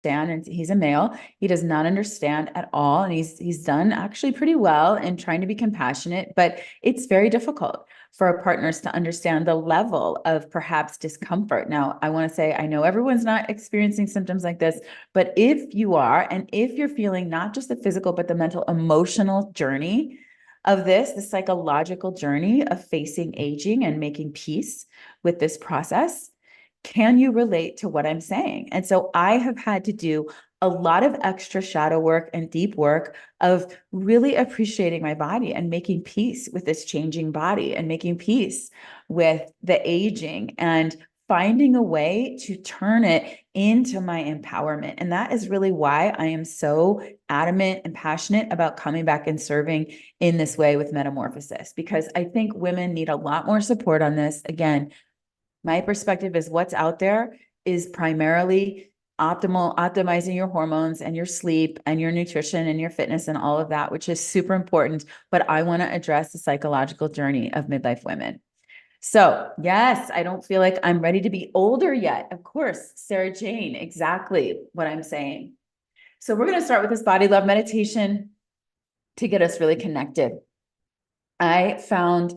and he's a male. He does not understand at all. And he's done actually pretty well in trying to be compassionate, but it's very difficult for our partners to understand the level of perhaps discomfort. Now, I want to say, I know everyone's not experiencing symptoms like this, but if you are, and if you're feeling not just the physical, but the mental, emotional journey of this, the psychological journey of facing aging and making peace with this process, can you relate to what I'm saying? And so I have had to do a lot of extra shadow work and deep work of really appreciating my body and making peace with this changing body and making peace with the aging and finding a way to turn it into my empowerment. And that is really why I am so adamant and passionate about coming back and serving in this way with Metamorphosis, because I think women need a lot more support on this. Again, my perspective is what's out there is primarily optimizing your hormones and your sleep and your nutrition and your fitness and all of that, which is super important. But I want to address the psychological journey of midlife women. So yes, I don't feel like I'm ready to be older yet. Of course, Sarah Jane, exactly what I'm saying. So we're going to start with this body love meditation to get us really connected. I found,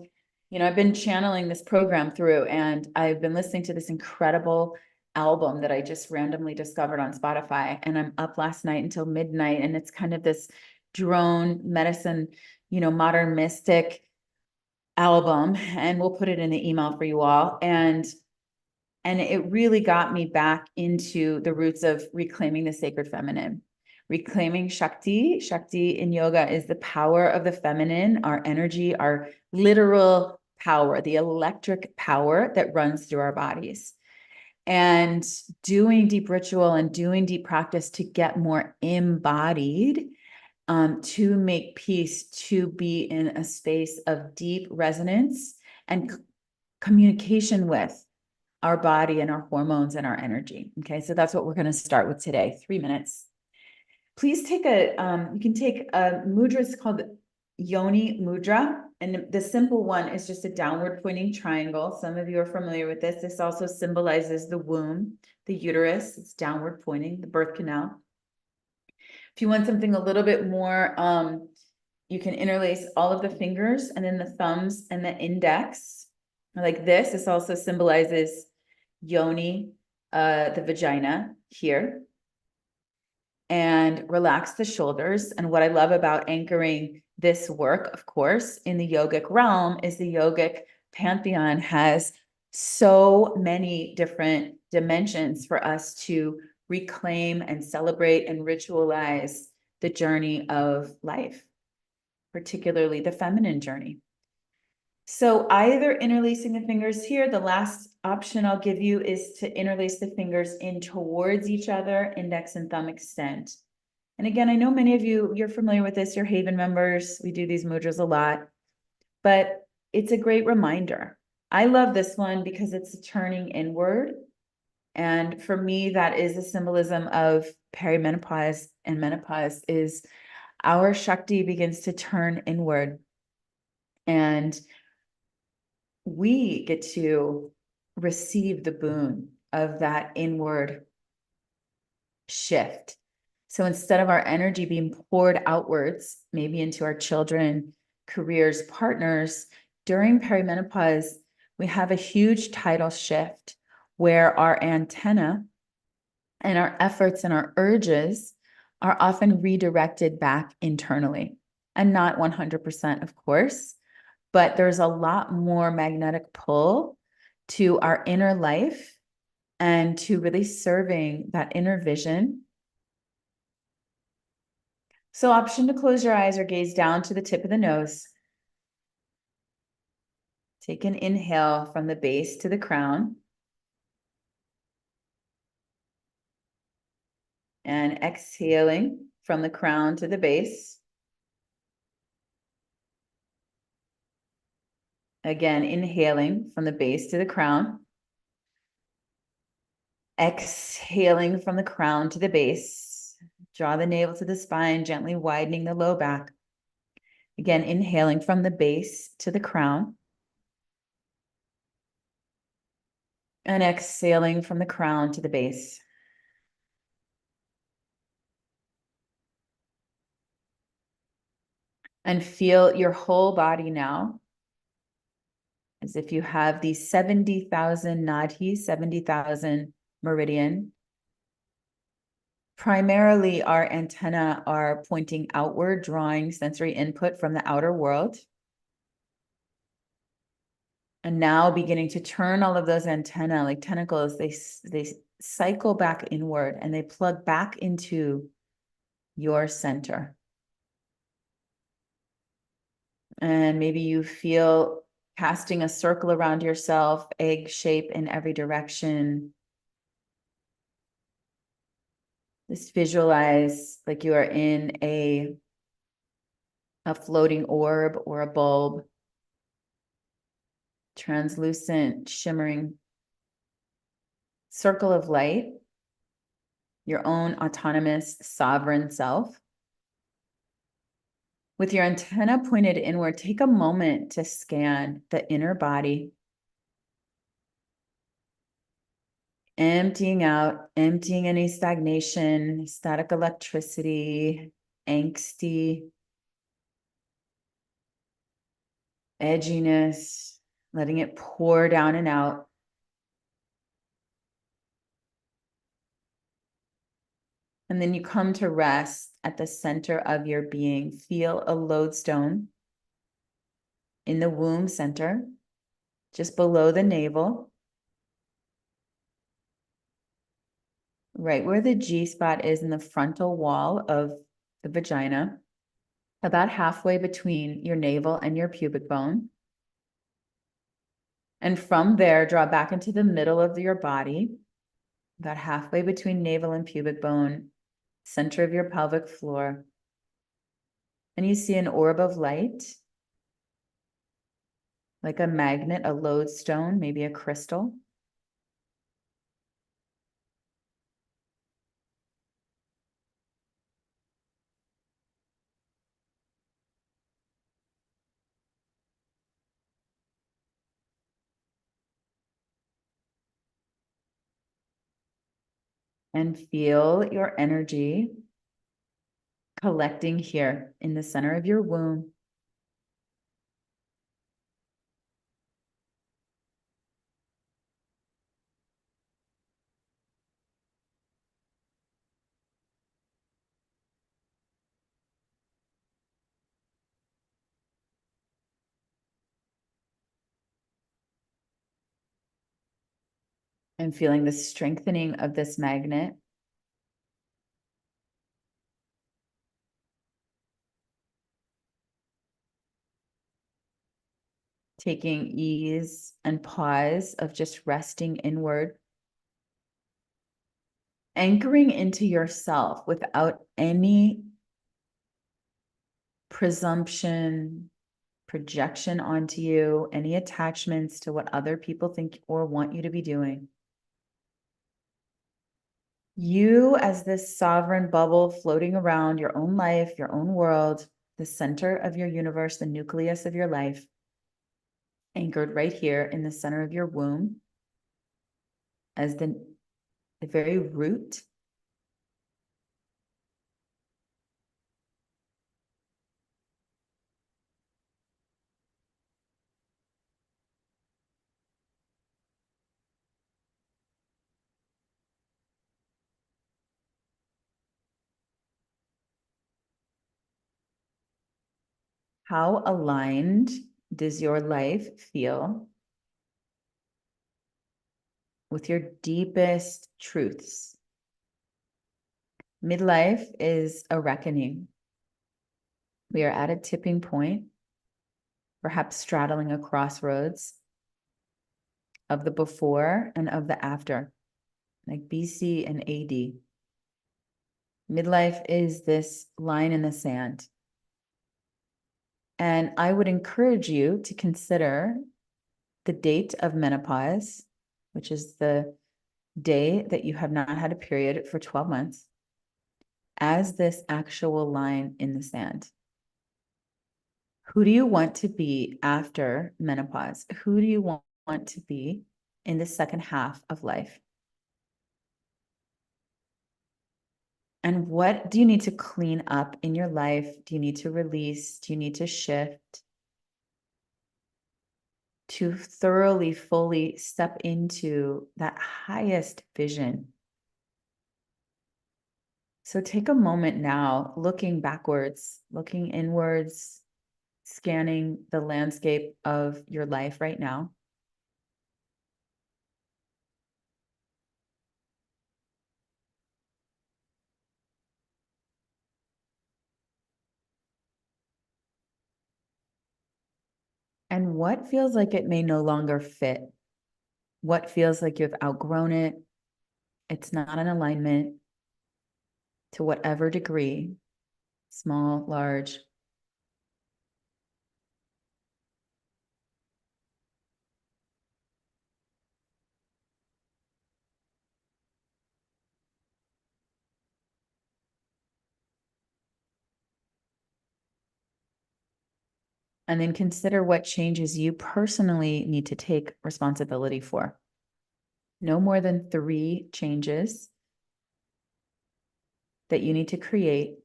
I've been channeling this program through, and I've been listening to this incredible album that I just randomly discovered on Spotify. And I'm up last night until midnight, and it's kind of this drone medicine, modern mystic album. And we'll put it in the email for you all. And it really got me back into the roots of reclaiming the sacred feminine. Reclaiming Shakti. Shakti in yoga is the power of the feminine, our energy, our literal power, the electric power that runs through our bodies. And doing deep ritual and doing deep practice to get more embodied, to make peace, to be in a space of deep resonance and communication with our body and our hormones and our energy. Okay, so that's what we're going to start with today. 3 minutes. Please take you can take a mudra. It's called Yoni Mudra. And the simple one is just a downward pointing triangle. Some of you are familiar with this. This also symbolizes the womb, the uterus. It's downward pointing, the birth canal. If you want something a little bit more, you can interlace all of the fingers and then the thumbs and the index. Like this. This also symbolizes Yoni, the vagina here. And relax the shoulders. And what I love about anchoring this work, of course, in the yogic realm is the yogic pantheon has so many different dimensions for us to reclaim and celebrate and ritualize the journey of life, particularly the feminine journey. So either interlacing the fingers here, the last option I'll give you is to interlace the fingers in towards each other, index and thumb extend. And again, I know many of you, you're familiar with this, you're Haven members. We do these mudras a lot, but it's a great reminder. I love this one because it's a turning inward. And for me, that is the symbolism of perimenopause and menopause is our Shakti begins to turn inward. And we get to receive the boon of that inward shift. So instead of our energy being poured outwards, maybe into our children, careers, partners, during perimenopause, we have a huge tidal shift where our antenna and our efforts and our urges are often redirected back internally. And not 100%, of course, but there's a lot more magnetic pull to our inner life and to really serving that inner vision. So option to close your eyes or gaze down to the tip of the nose. Take an inhale from the base to the crown. And exhaling from the crown to the base. Again, inhaling from the base to the crown. Exhaling from the crown to the base. Draw the navel to the spine, gently widening the low back. Again, inhaling from the base to the crown. And exhaling from the crown to the base. And feel your whole body now as if you have these 70,000 nadis, 70,000 meridian. Primarily, our antennae are pointing outward, drawing sensory input from the outer world. And now beginning to turn all of those antennae like tentacles, they cycle back inward and they plug back into your center. And maybe you feel casting a circle around yourself, egg shape in every direction. Just visualize like you are in a floating orb or a bulb, translucent, shimmering circle of light, your own autonomous, sovereign self. With your antenna pointed inward, take a moment to scan the inner body, emptying out, emptying any stagnation, static electricity, angsty, edginess, letting it pour down and out. And then you come to rest at the center of your being. Feel a lodestone in the womb center, just below the navel, right where the G spot is in the frontal wall of the vagina, about halfway between your navel and your pubic bone. And from there, draw back into the middle of your body, about halfway between navel and pubic bone, center of your pelvic floor. And you see an orb of light, like a magnet, a lodestone, maybe a crystal. And feel your energy collecting here in the center of your womb. And feeling the strengthening of this magnet. Taking ease and pause of just resting inward. Anchoring into yourself without any presumption, projection onto you, any attachments to what other people think or want you to be doing. You as this sovereign bubble floating around your own life, your own world, the center of your universe, the nucleus of your life, anchored right here in the center of your womb as the very root. How aligned does your life feel with your deepest truths? Midlife is a reckoning. We are at a tipping point, perhaps straddling a crossroads of the before and of the after, like BC and AD. Midlife is this line in the sand. And I would encourage you to consider the date of menopause, which is the day that you have not had a period for 12 months, as this actual line in the sand. Who do you want to be after menopause? Who do you want to be in the second half of life? And what do you need to clean up in your life? Do you need to release? Do you need to shift to thoroughly, fully step into that highest vision? So take a moment now, looking backwards, looking inwards, scanning the landscape of your life right now. And what feels like it may no longer fit? What feels like you've outgrown it? It's not in alignment to whatever degree, small, large. And then consider what changes you personally need to take responsibility for. No more than 3 changes that you need to create,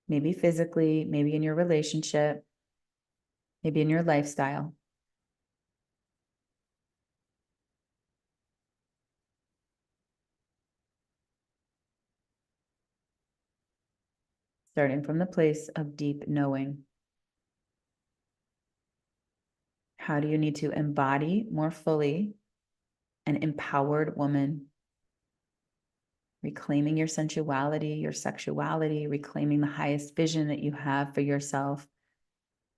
maybe physically, maybe in your relationship, maybe in your lifestyle. Starting from the place of deep knowing. How do you need to embody more fully an empowered woman? Reclaiming your sensuality, your sexuality, reclaiming the highest vision that you have for yourself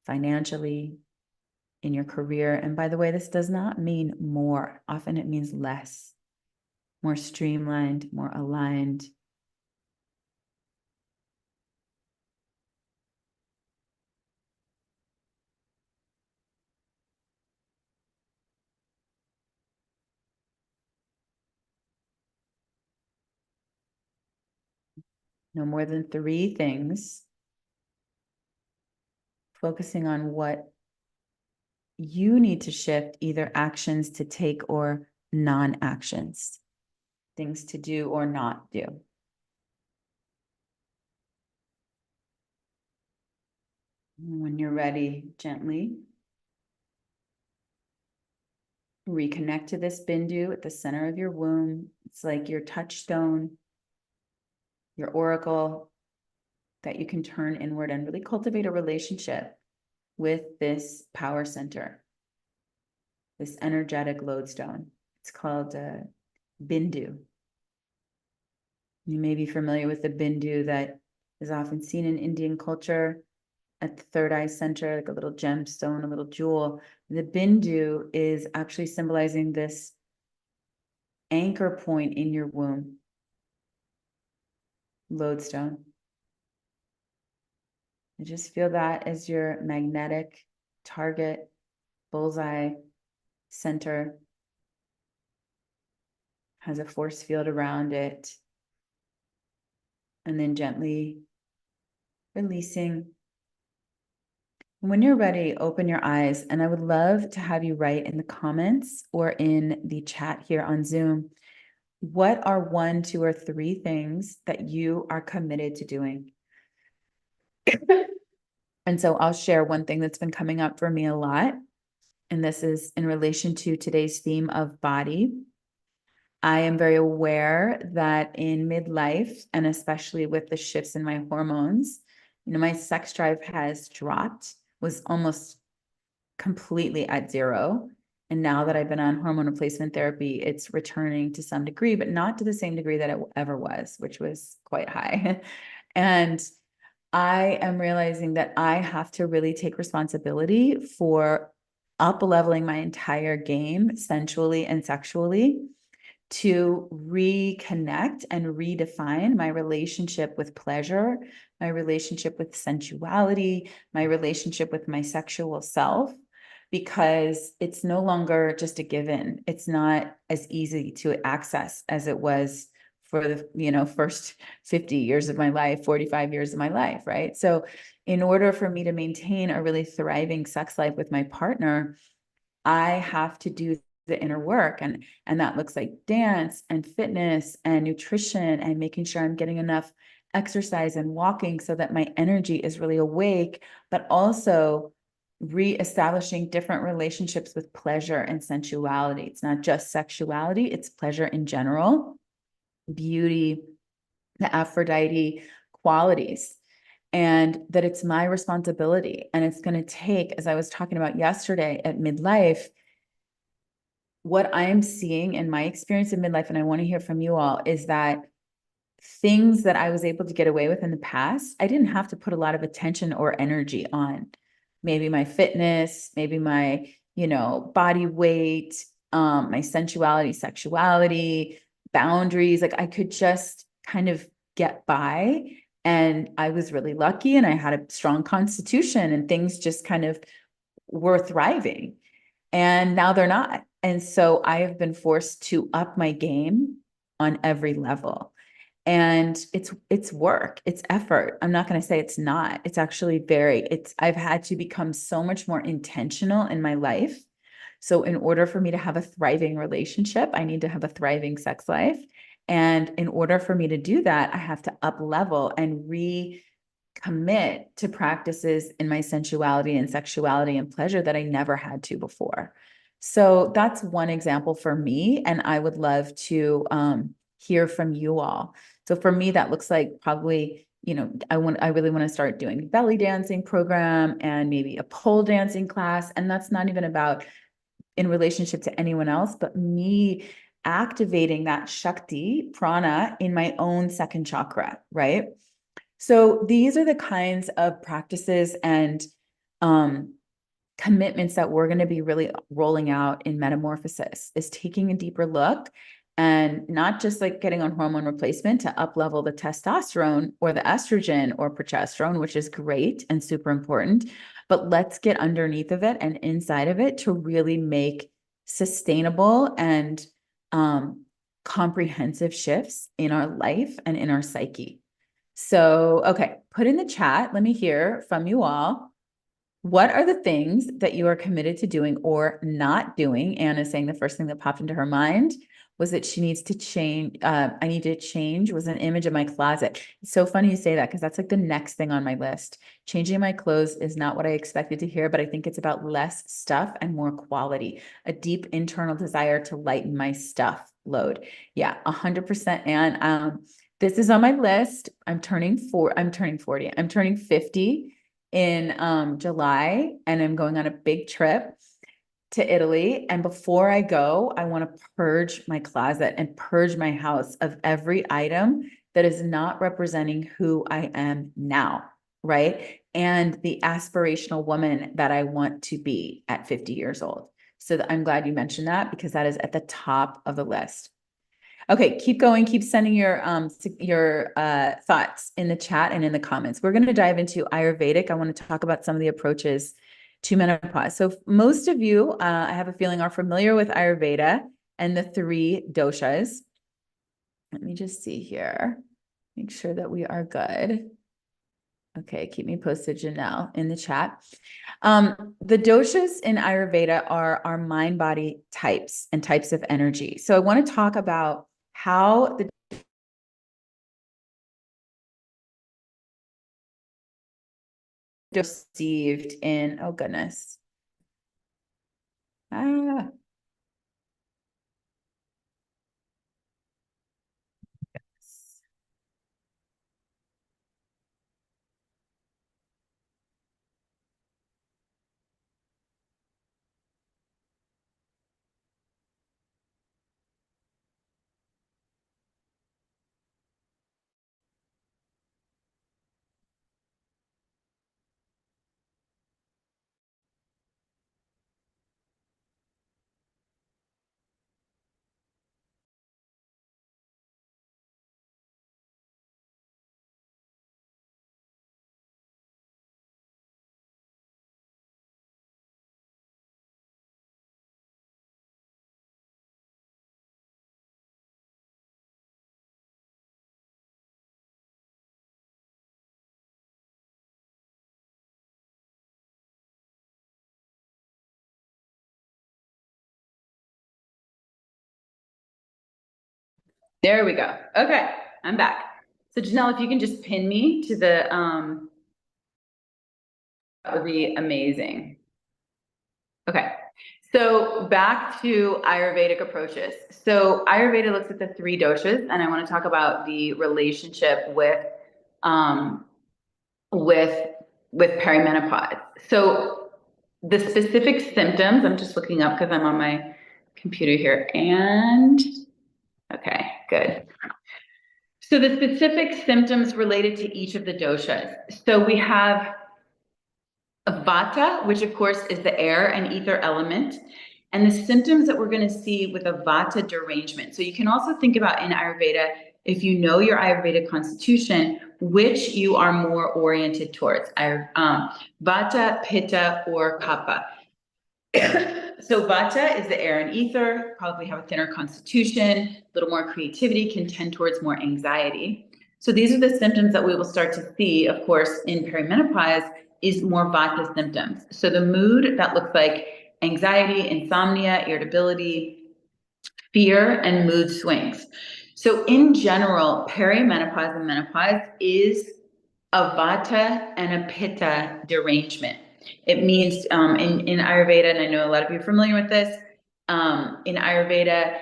financially, in your career. And by the way, this does not mean more. Often it means less, more streamlined, more aligned. No more than 3 things. Focusing on what you need to shift, either actions to take or non-actions, things to do or not do. When you're ready, gently reconnect to this bindu at the center of your womb. It's like your touchstone, your oracle that you can turn inward and really cultivate a relationship with this power center, this energetic lodestone. It's called bindu. You may be familiar with the bindu that is often seen in Indian culture at the third eye center, like a little gemstone, a little jewel. The bindu is actually symbolizing this anchor point in your womb, lodestone. I just feel that as your magnetic target, bullseye center, has a force field around it. And then gently releasing. When you're ready, open your eyes. And I would love to have you write in the comments or in the chat here on Zoom, what are 1, 2, or 3 things that you are committed to doing? And so I'll share one thing that's been coming up for me a lot. And this is in relation to today's theme of body. I am very aware that in midlife, and especially with the shifts in my hormones, my sex drive has dropped, was almost completely at 0. And now that I've been on hormone replacement therapy, it's returning to some degree, but not to the same degree that it ever was, which was quite high. And I am realizing that I have to really take responsibility for up leveling my entire game sensually and sexually to reconnect and redefine my relationship with pleasure, my relationship with sensuality, my relationship with my sexual self, because it's no longer just a given. It's not as easy to access as it was for the first 50 years of my life, 45 years of my life, right? So in order for me to maintain a really thriving sex life with my partner, I have to do the inner work, and that looks like dance and fitness and nutrition and making sure I'm getting enough exercise and walking so that my energy is really awake, but also reestablishing different relationships with pleasure and sensuality. It's not just sexuality, it's pleasure in general, beauty, the Aphrodite qualities, and that it's my responsibility. And it's going to take, as I was talking about yesterday at midlife, what I'm seeing in my experience in midlife, and I want to hear from you all, is that things that I was able to get away with in the past, I didn't have to put a lot of attention or energy on. Maybe my fitness, maybe my, body weight, my sensuality, sexuality, boundaries. Like I could just kind of get by. And I was really lucky and I had a strong constitution and things just kind of were thriving. And now they're not. And so I have been forced to up my game on every level. And it's work, it's effort. I'm not going to say it's not. It's actually I've had to become so much more intentional in my life. So in order for me to have a thriving relationship, I need to have a thriving sex life. And in order for me to do that, I have to up level and recommit to practices in my sensuality and sexuality and pleasure that I never had to before. So that's one example for me. And I would love to hear from you all. So for me, that looks like probably, I really want to start doing belly dancing program and maybe a pole dancing class. And that's not even about in relationship to anyone else, but me activating that Shakti prana in my own second chakra, right? So these are the kinds of practices and commitments that we're going to be really rolling out in Metamorphosis, is taking a deeper look and not just like getting on hormone replacement to up level the testosterone or the estrogen or progesterone, which is great and super important, but let's get underneath of it and inside of it to really make sustainable and comprehensive shifts in our life and in our psyche. So, okay, put in the chat. Let me hear from you all. What are the things that you are committed to doing or not doing? Anna's saying the first thing that popped into her mind was that she needs to change. I need to change was an image of my closet. It's so funny you say that because that's like the next thing on my list. Changing my clothes is not what I expected to hear, but I think it's about less stuff and more quality, a deep internal desire to lighten my stuff load. Yeah, 100%. And this is on my list. I'm turning 40. I'm turning 50 in July, and I'm going on a big trip to Italy. And before I go, I want to purge my closet and purge my house of every item that is not representing who I am now, right? And the aspirational woman that I want to be at 50 years old. So I'm glad you mentioned that because that is at the top of the list. Okay, keep going. Keep sending your thoughts in the chat and in the comments. We're going to dive into Ayurvedic. I want to talk about some of the approaches to menopause. So most of you, I have a feeling, are familiar with Ayurveda and the three doshas. Let me just see here. Make sure that we are good. Okay, keep me posted, Janelle, in the chat. The doshas in Ayurveda are our mind-body types and types of energy. So I want to talk about how the perceived in, oh goodness. Ah, there we go. Okay, I'm back. So Janelle, if you can just pin me to the, that would be amazing. Okay. So back to Ayurvedic approaches. So Ayurveda looks at the three doshas, and I want to talk about the relationship um, with, with perimenopause. So the specific symptoms, I'm just looking up because I'm on my computer here, and okay, good. So the specific symptoms related to each of the doshas. So we have Vata, which of course is the air and ether element, and the symptoms that we're going to see with a Vata derangement. So you can also think about in Ayurveda, if you know your Ayurvedic constitution, which you are more oriented towards, Vata, Pitta, or Kapha. So Vata is the air and ether, probably have a thinner constitution, a little more creativity, can tend towards more anxiety. So these are the symptoms that we will start to see, of course, in perimenopause is more Vata symptoms. So the mood that looks like anxiety, insomnia, irritability, fear, and mood swings. So in general, perimenopause and menopause is a Vata and a Pitta derangement. It means in Ayurveda, and I know a lot of you are familiar with this, in Ayurveda,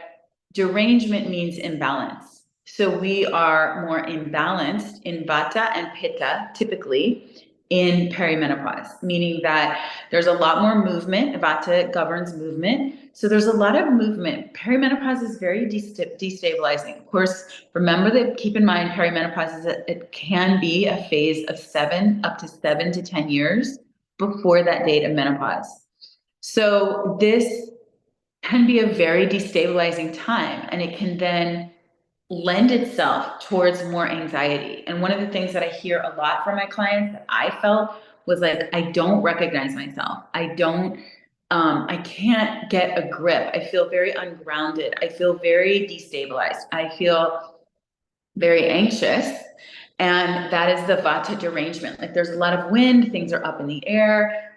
derangement means imbalance. So we are more imbalanced in Vata and Pitta typically in perimenopause, meaning that there's a lot more movement. Vata governs movement. So there's a lot of movement. Perimenopause is very destabilizing. Of course, remember that, keep in mind, perimenopause is it can be a phase of up to 7 to 10 years before that date of menopause. So this can be a very destabilizing time, and it can then lend itself towards more anxiety. And one of the things that I hear a lot from my clients that I felt was like, I don't recognize myself. I can't get a grip. I feel very ungrounded. I feel very destabilized. I feel very anxious. And that is the Vata derangement. Like there's a lot of wind, things are up in the air,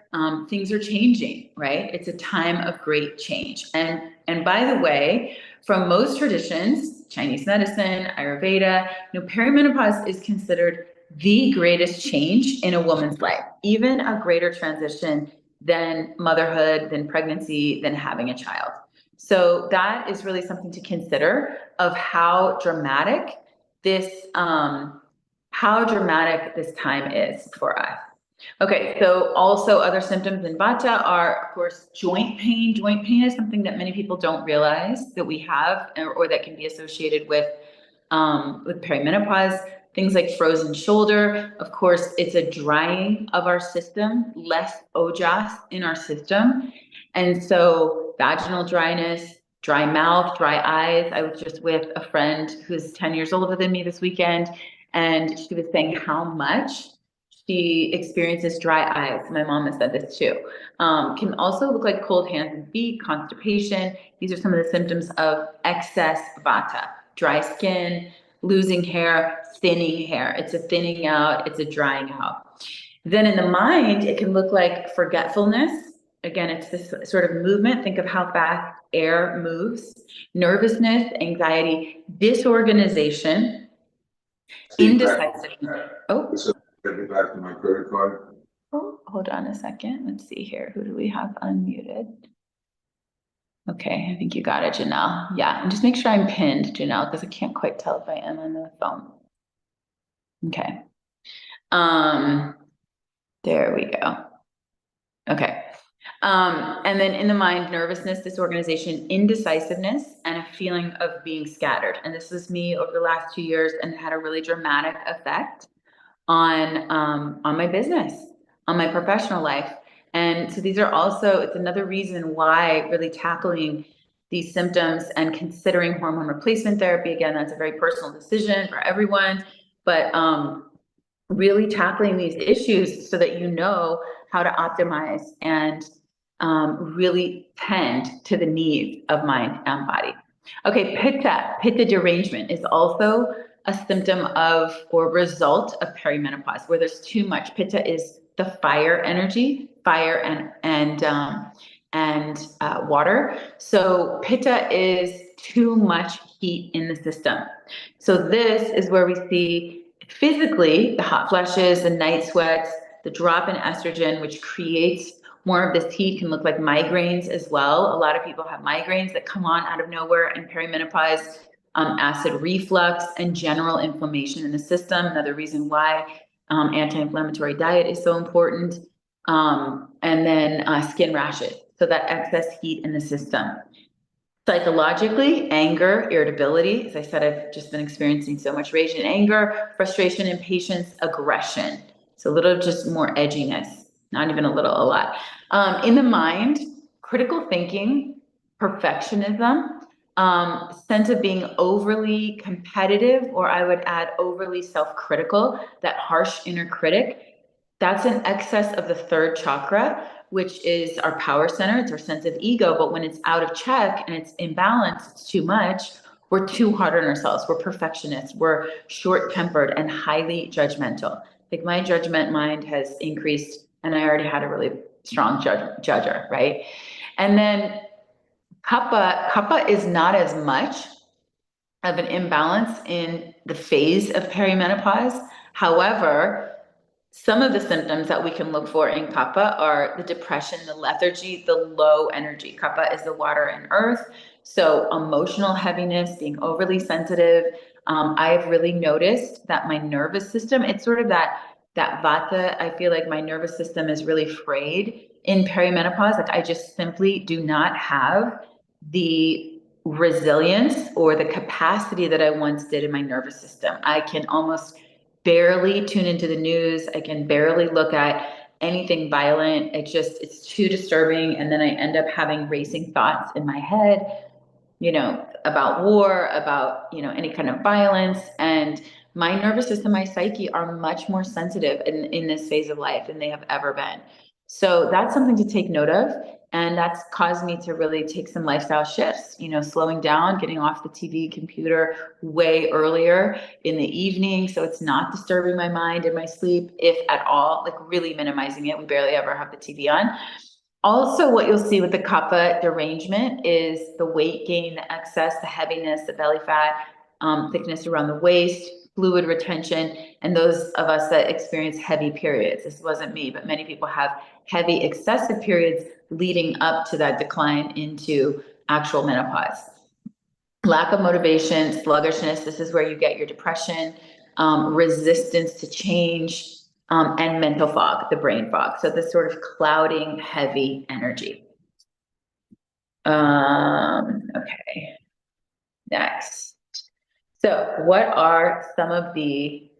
things are changing, right? It's a time of great change. And by the way, from most traditions, Chinese medicine, Ayurveda, perimenopause is considered the greatest change in a woman's life, even a greater transition than motherhood, than pregnancy, than having a child. So that is really something to consider of how dramatic this time is for us. Okay, so also other symptoms in Vata are, of course, joint pain. Joint pain is something that many people don't realize that we have, or that can be associated with perimenopause. Things like frozen shoulder. Of course, it's a drying of our system, less ojas in our system. And so vaginal dryness, dry mouth, dry eyes. I was just with a friend who's 10 years older than me this weekend, and she was saying how much she experiences dry eyes. My mom has said this too. Can also look like cold hands and feet, constipation. These are some of the symptoms of excess Vata. Dry skin, losing hair, thinning hair. It's a thinning out, it's a drying out. Then in the mind, it can look like forgetfulness. Again, it's this sort of movement. Think of how fast air moves. Nervousness, anxiety, disorganization, indecisiveness. Oh, So get me back to my credit card. oh, hold on a second. Let's see here. Who do we have unmuted? Okay, I think you got it, Janelle. Yeah, and just make sure I'm pinned, Janelle, because I can't quite tell if I am on the phone. Okay. There we go. Okay. And then in the mind, nervousness, disorganization, indecisiveness, and a feeling of being scattered. And this was me over the last 2 years and had a really dramatic effect on my business, on my professional life. And so these are also, it's another reason why really tackling these symptoms and considering hormone replacement therapy, again, that's a very personal decision for everyone, but really tackling these issues so that you know how to optimize and really tend to the needs of mind and body. Okay, pitta derangement is also a symptom of or result of perimenopause where there's too much. Pitta is the fire energy, fire and water. So pitta is too much heat in the system. So this is where we see physically, the hot flashes, the night sweats, the drop in estrogen, which creates more of this heat, can look like migraines as well. A lot of people have migraines that come on out of nowhere in perimenopause, acid reflux, and general inflammation in the system. Another reason why anti-inflammatory diet is so important. And then skin rashes. So that excess heat in the system. Psychologically, anger, irritability. As I said, I've just been experiencing so much rage and anger, frustration, impatience, aggression. So a little just more edginess, not even a little, a lot. In the mind, critical thinking, perfectionism, sense of being overly competitive, or I would add overly self-critical, that harsh inner critic. That's an excess of the third chakra, which is our power center. It's our sense of ego. But when it's out of check and it's imbalanced, it's too much, we're too hard on ourselves. We're perfectionists. We're short tempered and highly judgmental. Like my judgment mind has increased, and I already had a really strong judger, right? And then kapha is not as much of an imbalance in the phase of perimenopause. However, some of the symptoms that we can look for in kapha are the depression, the lethargy, the low energy. Kapha is the water and earth. So emotional heaviness, being overly sensitive. I've really noticed that my nervous system, it's sort of that vata. I feel like my nervous system is really frayed in perimenopause. Like I just simply do not have the resilience or the capacity that I once did in my nervous system. I can almost barely tune into the news. I can barely look at anything violent. It's too disturbing. And then I end up having racing thoughts in my head, about war, about, any kind of violence. And my nervous system, my psyche are much more sensitive in this phase of life than they have ever been. So that's something to take note of. And that's caused me to really take some lifestyle shifts, slowing down, getting off the TV, computer way earlier in the evening. So it's not disturbing my mind in my sleep, if at all, like really minimizing it. We barely ever have the TV on. Also, what you'll see with the kapha derangement is the weight gain, the excess, the heaviness, the belly fat, thickness around the waist, fluid retention, and those of us that experience heavy periods. This wasn't me, but many people have heavy, excessive periods leading up to that decline into actual menopause. Lack of motivation, sluggishness. This is where you get your depression, resistance to change, and mental fog, the brain fog. So this sort of clouding, heavy energy. Okay, next. So what are some of the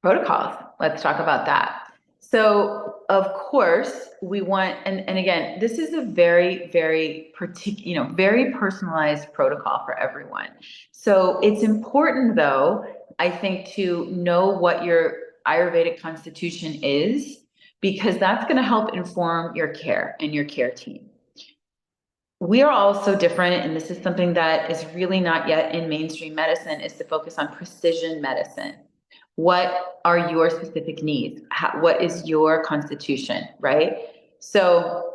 protocols? Let's talk about that. So of course we want, and again, this is a very, very particular, very personalized protocol for everyone. So it's important though, I think, to know what your Ayurvedic constitution is, because that's going to help inform your care and your care team. We are all so different, and this is something that is really not yet in mainstream medicine, is to focus on precision medicine. What are your specific needs? What is your constitution, right? So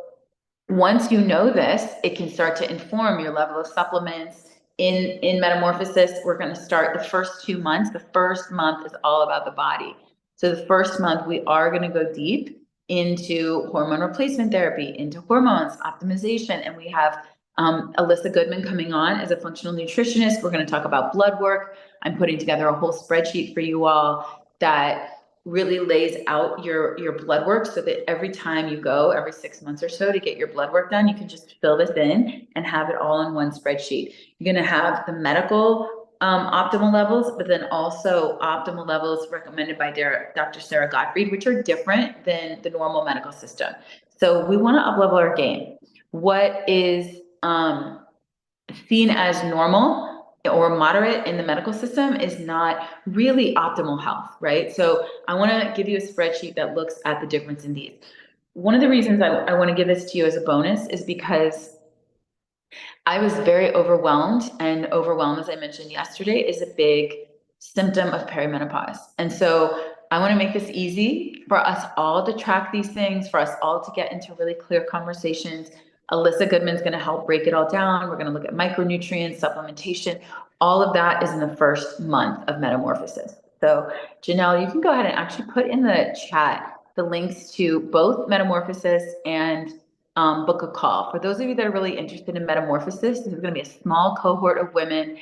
once you know this, it can start to inform your level of supplements. In Metamorphosis, we're going to start the first 2 months. The first month is all about the body. So the first month, we are going to go deep into hormone replacement therapy, into hormones, optimization. And we have Alyssa Goodman coming on as a functional nutritionist. We're going to talk about blood work. I'm putting together a whole spreadsheet for you all that really lays out your blood work, so that every time you go, every 6 months or so, to get your blood work done, you can just fill this in and have it all in one spreadsheet. You're going to have the medical optimal levels, but then also optimal levels recommended by Dr. Sarah Gottfried, which are different than the normal medical system. So we want to up-level our game. What is seen as normal or moderate in the medical system is not really optimal health, right? So I want to give you a spreadsheet that looks at the difference in these. One of the reasons I want to give this to you as a bonus is because I was very overwhelmed, and overwhelmed, as I mentioned yesterday, is a big symptom of perimenopause. And so I want to make this easy for us all to track these things, for us all to get into really clear conversations. Alyssa Goodman's going to help break it all down. We're going to look at micronutrients, supplementation. All of that is in the first month of Metamorphosis. So Janelle, you can go ahead and actually put in the chat the links to both Metamorphosis and book a call. For those of you that are really interested in Metamorphosis, this is going to be a small cohort of women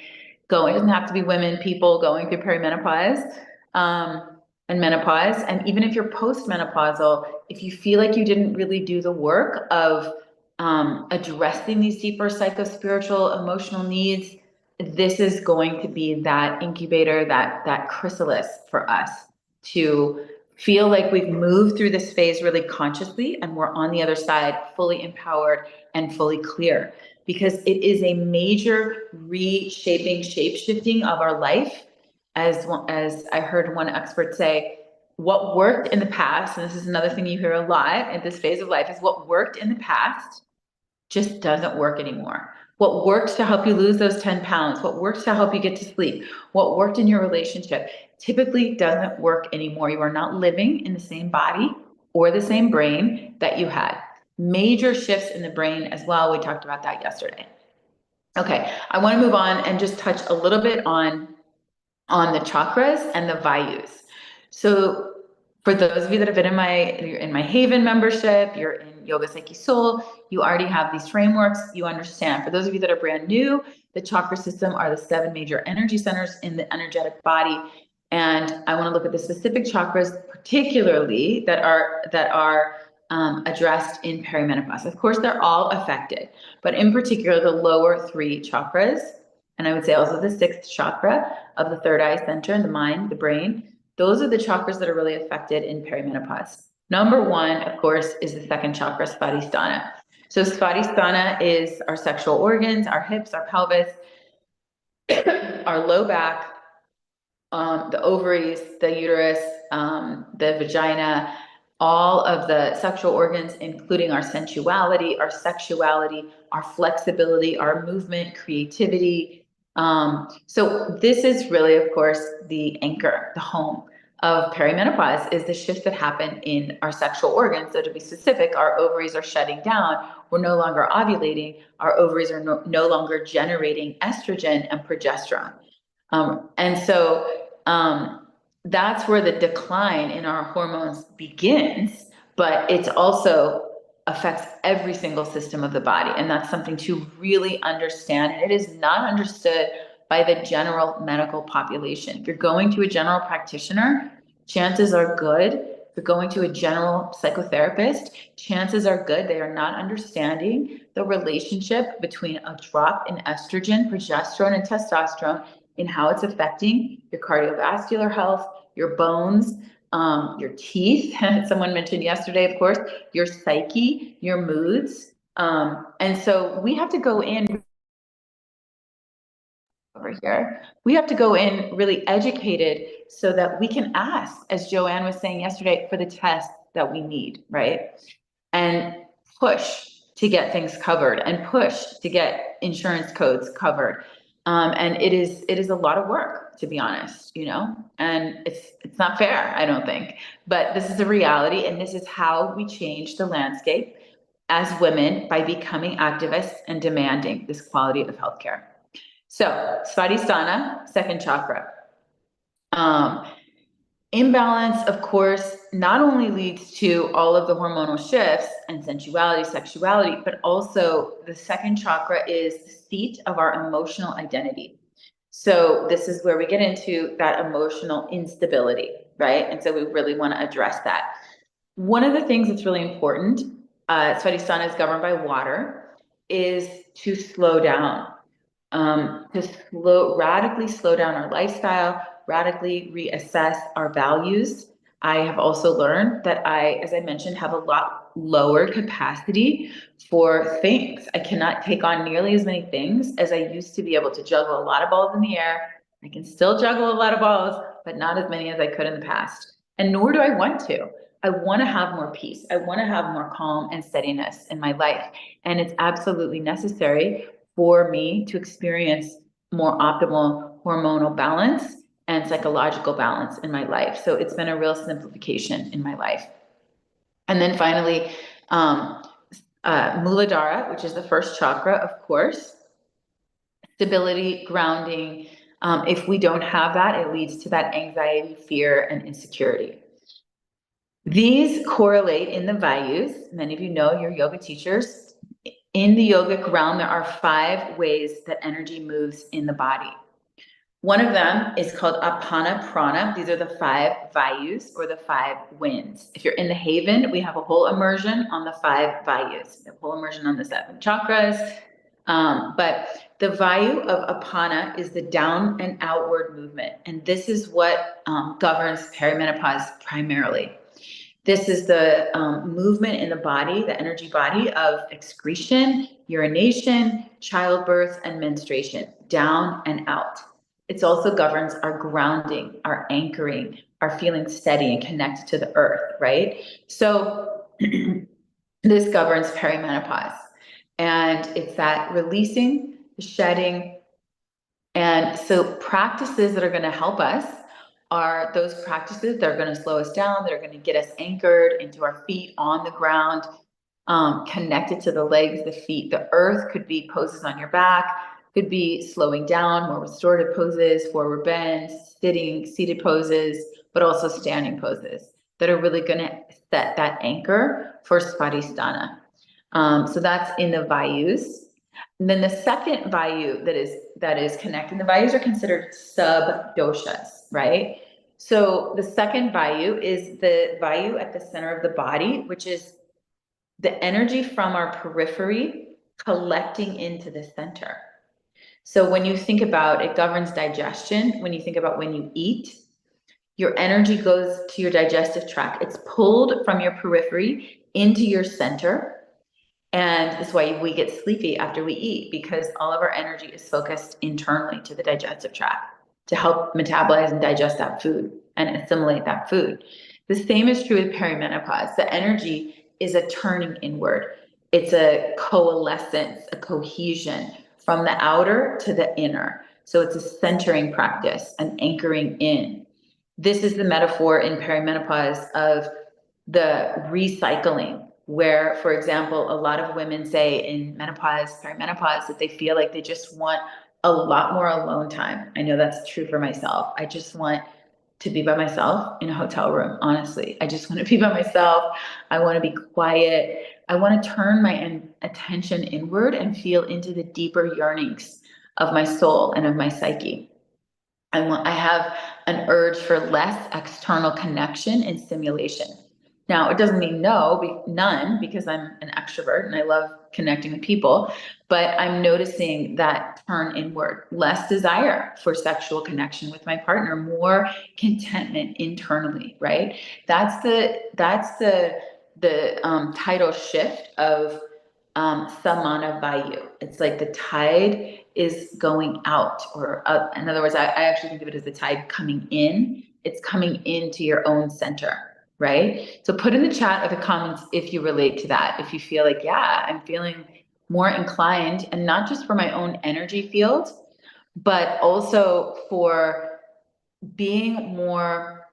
going, it doesn't have to be women, people going through perimenopause and menopause. And even if you're postmenopausal, if you feel like you didn't really do the work of addressing these deeper psycho-spiritual emotional needs, this is going to be that incubator, that chrysalis for us to feel like we've moved through this phase really consciously and we're on the other side fully empowered and fully clear, because it is a major reshaping, shape-shifting of our life. As I heard one expert say, what worked in the past, and this is another thing you hear a lot in this phase of life, is what worked in the past just doesn't work anymore. What works to help you lose those 10 pounds, what works to help you get to sleep, what worked in your relationship typically doesn't work anymore. You are not living in the same body or the same brain that you had. Major shifts in the brain as well. We talked about that yesterday. Okay, I want to move on and just touch a little bit on the chakras and the vayus. So for those of you that have been you're in my Haven membership, you're in Yoga Psyche Soul, you already have these frameworks, you understand. For those of you that are brand new, the chakra system are the 7 major energy centers in the energetic body. And I want to look at the specific chakras, particularly that are addressed in perimenopause. Of course, they're all affected, but in particular, the lower 3 chakras, and I would say also the 6th chakra of the third eye center, the mind, the brain. Those are the chakras that are really affected in perimenopause. Number 1, of course, is the 2nd chakra, Svadhisthana. So Svadhisthana is our sexual organs, our hips, our pelvis, our low back, the ovaries, the uterus, the vagina, all of the sexual organs, including our sensuality, our sexuality, our flexibility, our movement, creativity. So this is really, of course, the anchor, the home of perimenopause, is the shifts that happen in our sexual organs. So to be specific, our ovaries are shutting down. We're no longer ovulating. Our ovaries are no longer generating estrogen and progesterone. And so that's where the decline in our hormones begins, but it also affects every single system of the body. And that's something to really understand. And it is not understood by the general medical population. If you're going to a general practitioner, chances are good. If you're going to a general psychotherapist, chances are good they are not understanding the relationship between a drop in estrogen, progesterone, and testosterone, in how it's affecting your cardiovascular health, your bones, your teeth. Someone mentioned yesterday, of course, your psyche, your moods. And so we have to go in over here. We have to go in really educated so that we can ask, as Joanne was saying yesterday, for the tests that we need, right? And push to get things covered and push to get insurance codes covered. And it is a lot of work, to be honest, and it's not fair, I don't think, but this is a reality. And this is how we change the landscape as women, by becoming activists and demanding this quality of healthcare. So Svadhisthana, 2nd chakra. Imbalance, of course, not only leads to all of the hormonal shifts and sensuality, sexuality, but also the 2nd chakra is the seat of our emotional identity. So this is where we get into that emotional instability, right? And so we really want to address that. One of the things that's really important, Svadhisthana is governed by water, is to slow down, to radically slow down our lifestyle, radically reassess our values. I have also learned that as I mentioned, have a lot lower capacity for things. I cannot take on nearly as many things as I used to be able to juggle a lot of balls in the air. I can still juggle a lot of balls, but not as many as I could in the past. And nor do I want to. I want to have more peace. I want to have more calm and steadiness in my life. And it's absolutely necessary for me to experience more optimal hormonal balance and psychological balance in my life. So it's been a real simplification in my life. And then finally, Muladhara, which is the 1st chakra, of course, stability, grounding, If we don't have that, it leads to that anxiety, fear, and insecurity. These correlate in the values. Many of you know, you're yoga teachers. In the yogic realm, there are 5 ways that energy moves in the body. One of them is called Apana Prana. These are the 5 vayus, or the 5 winds. If you're in the Haven, we have a whole immersion on the 5 vayus, a whole immersion on the 7 chakras. But the vayu of Apana is the down and outward movement. And this is what governs perimenopause primarily. This is the movement in the body, the energy body of excretion, urination, childbirth, and menstruation, down and out. It also governs our grounding, our anchoring, our feeling steady and connected to the earth, right? So this governs perimenopause. And it's that releasing, shedding. And so practices that are going to help us are those practices that are going to slow us down, that are going to get us anchored into our feet on the ground, connected to the legs, the feet. The earth could be poses on your back, could be slowing down, more restorative poses, forward bends, sitting, seated poses, but also standing poses that are really going to set that anchor for Svadhisthana. So that's in the vayus. And then the second vayu that is connecting, the vayus are considered sub doshas, right? So the second vayu is the vayu at the center of the body, which is the energy from our periphery collecting into the center. So when you think about it, governs digestion. When you think about when you eat, your energy goes to your digestive tract. It's pulled from your periphery into your center. And that's why we get sleepy after we eat, because all of our energy is focused internally to the digestive tract to help metabolize and digest that food and assimilate that food. The same is true with perimenopause. The energy is a turning inward. It's a coalescence, a cohesion from the outer to the inner. So it's a centering practice, an anchoring in. This is the metaphor in perimenopause of the recycling, where, for example, a lot of women say in menopause, perimenopause, that they feel like they just want a lot more alone time. I know that's true for myself. I just want to be by myself in a hotel room, honestly. I just want to be by myself. I want to be quiet. I want to turn my attention inward and feel into the deeper yearnings of my soul and of my psyche. I have an urge for less external connection and stimulation. Now, it doesn't mean none, because I'm an extrovert and I love connecting with people, but I'm noticing that turn inward, less desire for sexual connection with my partner, more contentment internally, right? That's the title shift of Samana Vayu. It's like the tide is going out, or in other words, I actually think of it as the tide coming in. It's coming into your own center, right? So put in the chat or the comments if you relate to that. If you feel like, yeah, I'm feeling more inclined, and not just for my own energy field, but also for being more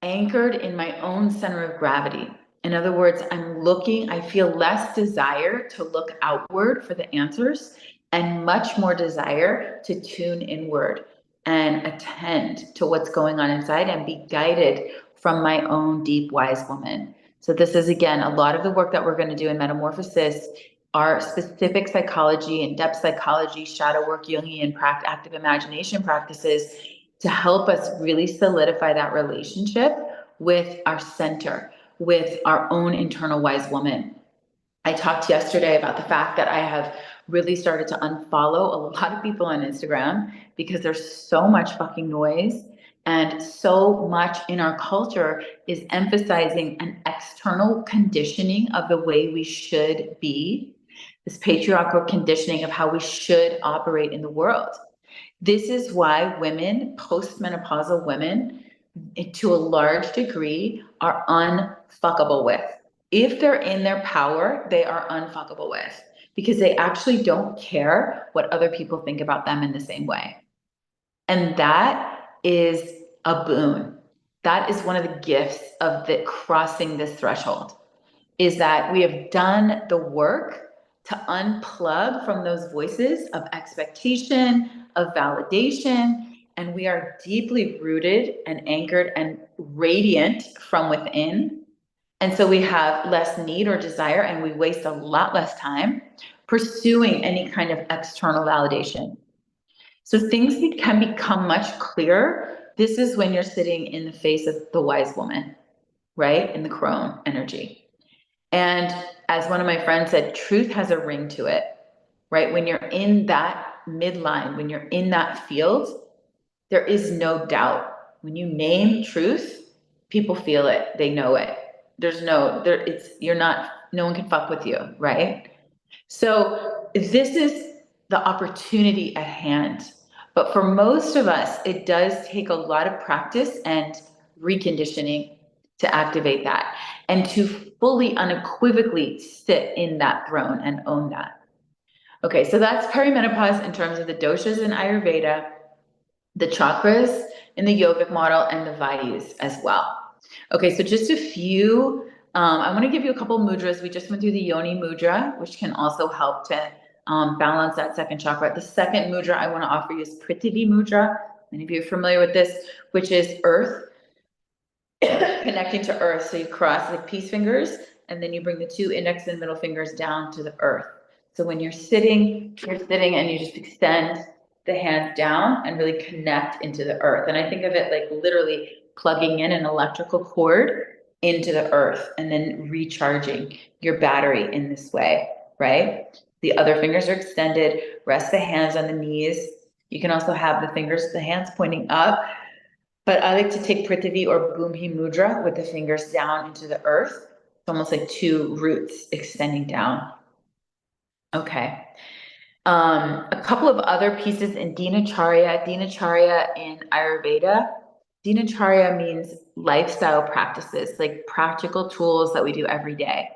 anchored in my own center of gravity. In other words, I feel less desire to look outward for the answers and much more desire to tune inward and attend to what's going on inside and be guided from my own deep wise woman. So this is, again, a lot of the work that we're going to do in Metamorphosis are specific psychology, in-depth psychology, shadow work, Jungian active imagination practices to help us really solidify that relationship with our center, with our own internal wise woman. I talked yesterday about the fact that I have really started to unfollow a lot of people on Instagram because there's so much fucking noise, and so much in our culture is emphasizing an external conditioning of the way we should be, this patriarchal conditioning of how we should operate in the world. This is why women, postmenopausal women, to a large degree, are unfuckable with. If they're in their power, they are unfuckable with, because they actually don't care what other people think about them in the same way. And that is a boon. That is one of the gifts of the crossing this threshold, is that we have done the work to unplug from those voices of expectation, of validation, and we are deeply rooted and anchored and radiant from within. And so we have less need or desire, and we waste a lot less time pursuing any kind of external validation. So things can become much clearer. This is when you're sitting in the face of the wise woman, right? In the crone energy. And as one of my friends said, truth has a ring to it, right? When you're in that midline, when you're in that field, there is no doubt. When you name truth, people feel it, they know it. You're not, no one can fuck with you, right? So this is the opportunity at hand. But for most of us, it does take a lot of practice and reconditioning to activate that and to fully unequivocally sit in that throne and own that. Okay, so that's perimenopause in terms of the doshas in Ayurveda, the chakras in the yogic model, and the vayus as well. Okay, so just a few, I want to give you a couple mudras. We just went through the yoni mudra, which can also help to balance that second chakra. The second mudra I want to offer you is Prithvi mudra. Many of you are familiar with this, which is earth, connecting to earth. So you cross the peace fingers, and then you bring the two index and middle fingers down to the earth. So when you're sitting and you just extend the hands down and really connect into the earth. And I think of it like literally plugging in an electrical cord into the earth and then recharging your battery in this way, right? The other fingers are extended, rest the hands on the knees. You can also have the hands pointing up, but I like to take Prithvi or Bhumi Mudra with the fingers down into the earth. It's almost like two roots extending down. Okay. A couple of other pieces in Dinacharya. Dinacharya in Ayurveda. Dinacharya means lifestyle practices, like practical tools that we do every day.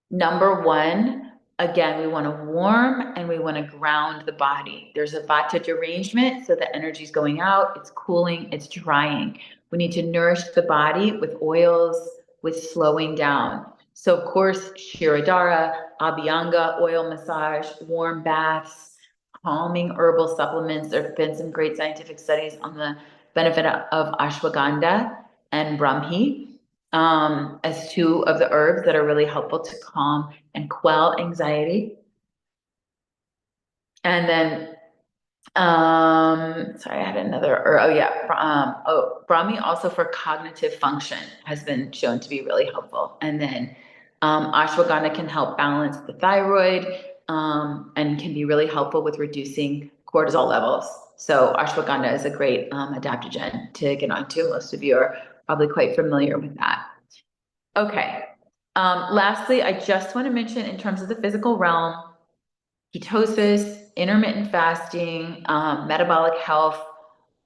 Number one, again, we want to warm and we want to ground the body. There's a vata derangement, so the energy is going out, it's cooling, it's drying. We need to nourish the body with oils, with slowing down. So, of course, Shirodhara, Abhyanga, oil massage, warm baths, calming herbal supplements. There have been some great scientific studies on the benefit of ashwagandha and Brahmi as two of the herbs that are really helpful to calm and quell anxiety. And then, sorry, I had another, Brahmi also for cognitive function has been shown to be really helpful. And then ashwagandha can help balance the thyroid and can be really helpful with reducing cortisol levels. So ashwagandha is a great adaptogen to get onto. Most of you are probably quite familiar with that. Okay. Lastly, I just want to mention in terms of the physical realm, ketosis, intermittent fasting, metabolic health,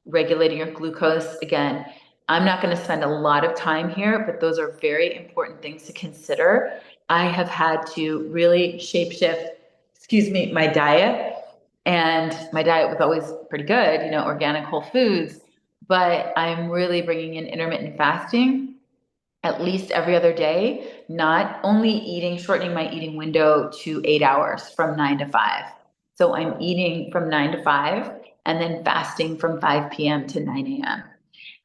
regulating your glucose. Again, I'm not going to spend a lot of time here, but those are very important things to consider. I have had to really shapeshift, my diet. And my diet was always pretty good, organic whole foods, but I'm really bringing in intermittent fasting at least every other day, not only eating, shortening my eating window to 8 hours from 9 to 5. So I'm eating from 9 to 5 and then fasting from 5 p.m. to 9 a.m.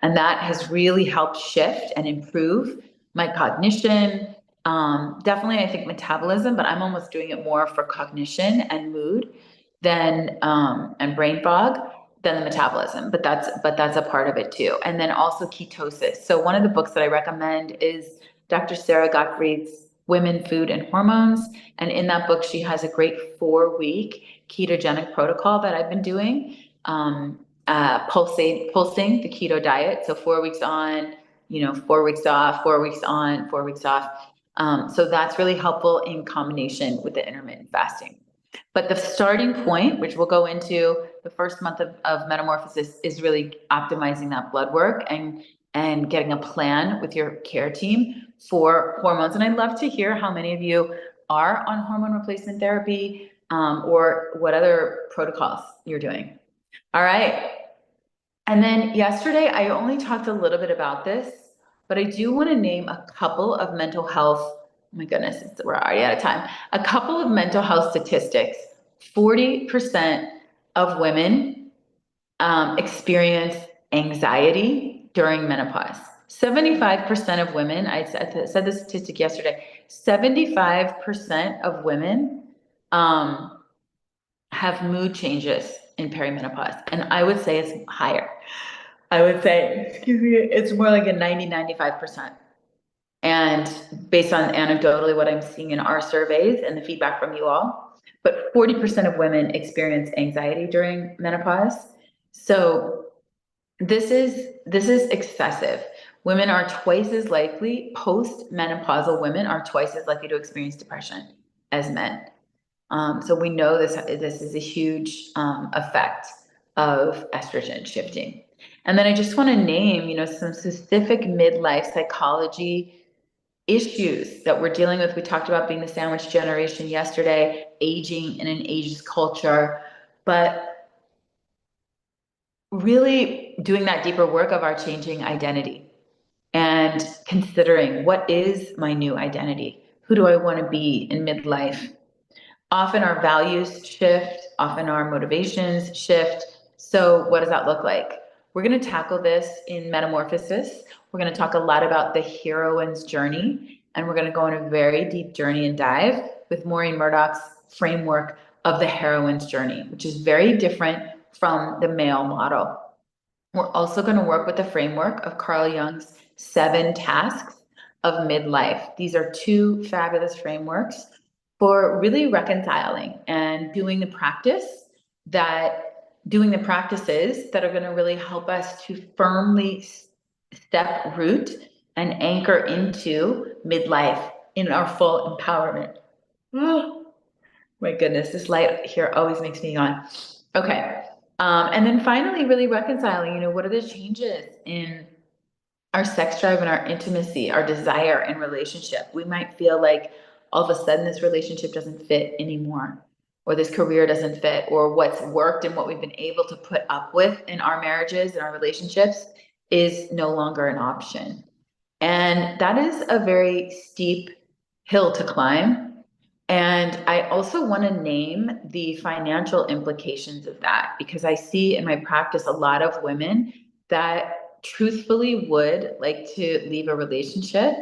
And that has really helped shift and improve my cognition. Definitely, I think metabolism, but I'm almost doing it more for cognition and mood than and brain fog than the metabolism, but that's a part of it too. And then also ketosis. So one of the books that I recommend is Dr. Sarah Gottfried's Women, Food, and Hormones. And in that book, she has a great 4-week ketogenic protocol that I've been doing, pulsing the keto diet. So 4 weeks on, 4 weeks off, 4 weeks on, 4 weeks off. So that's really helpful in combination with the intermittent fasting. But the starting point, which we'll go into the first month of metamorphosis, is really optimizing that blood work and getting a plan with your care team for hormones. And I'd love to hear how many of you are on hormone replacement therapy or what other protocols you're doing. All right. And then yesterday, I only talked a little bit about this, but I do want to name a couple of mental health my goodness, we're already out of time. A couple of mental health statistics. 40% of women experience anxiety during menopause. 75% of women, I said the statistic yesterday, 75% of women have mood changes in perimenopause. And I would say it's higher. I would say, excuse me, it's more like a 95%. And based on anecdotally what I'm seeing in our surveys and the feedback from you all, but 40% of women experience anxiety during menopause. So this is excessive. Women are twice as likely, post-menopausal women are twice as likely to experience depression as men. So we know this is a huge effect of estrogen shifting. And then I just want to name, some specific midlife psychology issues that we're dealing with. We talked about being the sandwich generation yesterday, aging in an ageist culture, but really doing that deeper work of our changing identity and considering what is my new identity? Who do I want to be in midlife? Often our values shift, often our motivations shift. So what does that look like? We're going to tackle this in Metamorphosis. We're going to talk a lot about the heroine's journey, and we're going to go on a very deep journey and dive with Maureen Murdoch's framework of the heroine's journey, which is very different from the male model. We're also going to work with the framework of Carl Jung's 7 tasks of midlife. These are 2 fabulous frameworks for really reconciling and doing the practices that are going to really help us to firmly step root and anchor into midlife in our full empowerment. Oh, my goodness, this light here always makes me yawn. Okay. And then finally, really reconciling, what are the changes in our sex drive and our intimacy, our desire and relationship? We might feel like all of a sudden this relationship doesn't fit anymore, or this career doesn't fit, or what's worked and what we've been able to put up with in our marriages and our relationships is no longer an option. And that is a very steep hill to climb. And I also want to name the financial implications of that, because I see in my practice a lot of women that truthfully would like to leave a relationship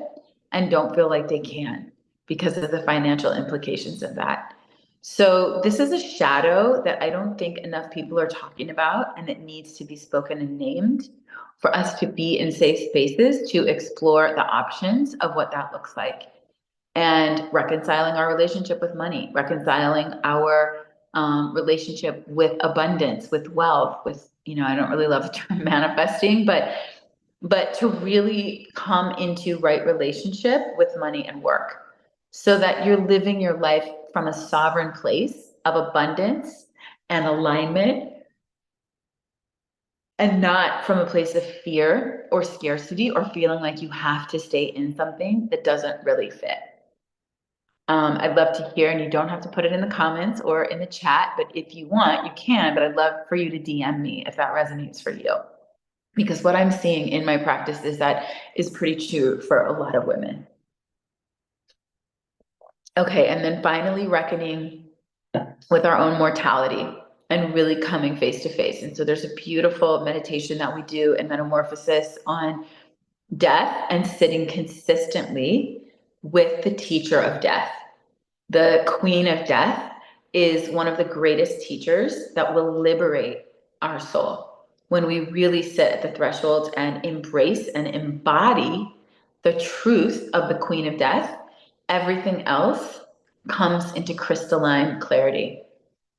and don't feel like they can because of the financial implications of that. So this is a shadow that I don't think enough people are talking about, and it needs to be spoken and named for us to be in safe spaces to explore the options of what that looks like, and reconciling our relationship with money, reconciling our relationship with abundance, with wealth, with, I don't really love the term manifesting, but to really come into right relationship with money and work, so that you're living your life from a sovereign place of abundance and alignment, and not from a place of fear or scarcity or feeling like you have to stay in something that doesn't really fit. I'd love to hear, and you don't have to put it in the comments or in the chat, but if you want, you can, but I'd love for you to DM me if that resonates for you. Because what I'm seeing in my practice is pretty true for a lot of women. Okay, and then finally reckoning with our own mortality and really coming face to face. And so there's a beautiful meditation that we do in Metamorphosis on death and sitting consistently with the teacher of death. The queen of death is one of the greatest teachers that will liberate our soul when we really sit at the threshold and embrace and embody the truth of the queen of death. Everything else comes into crystalline clarity,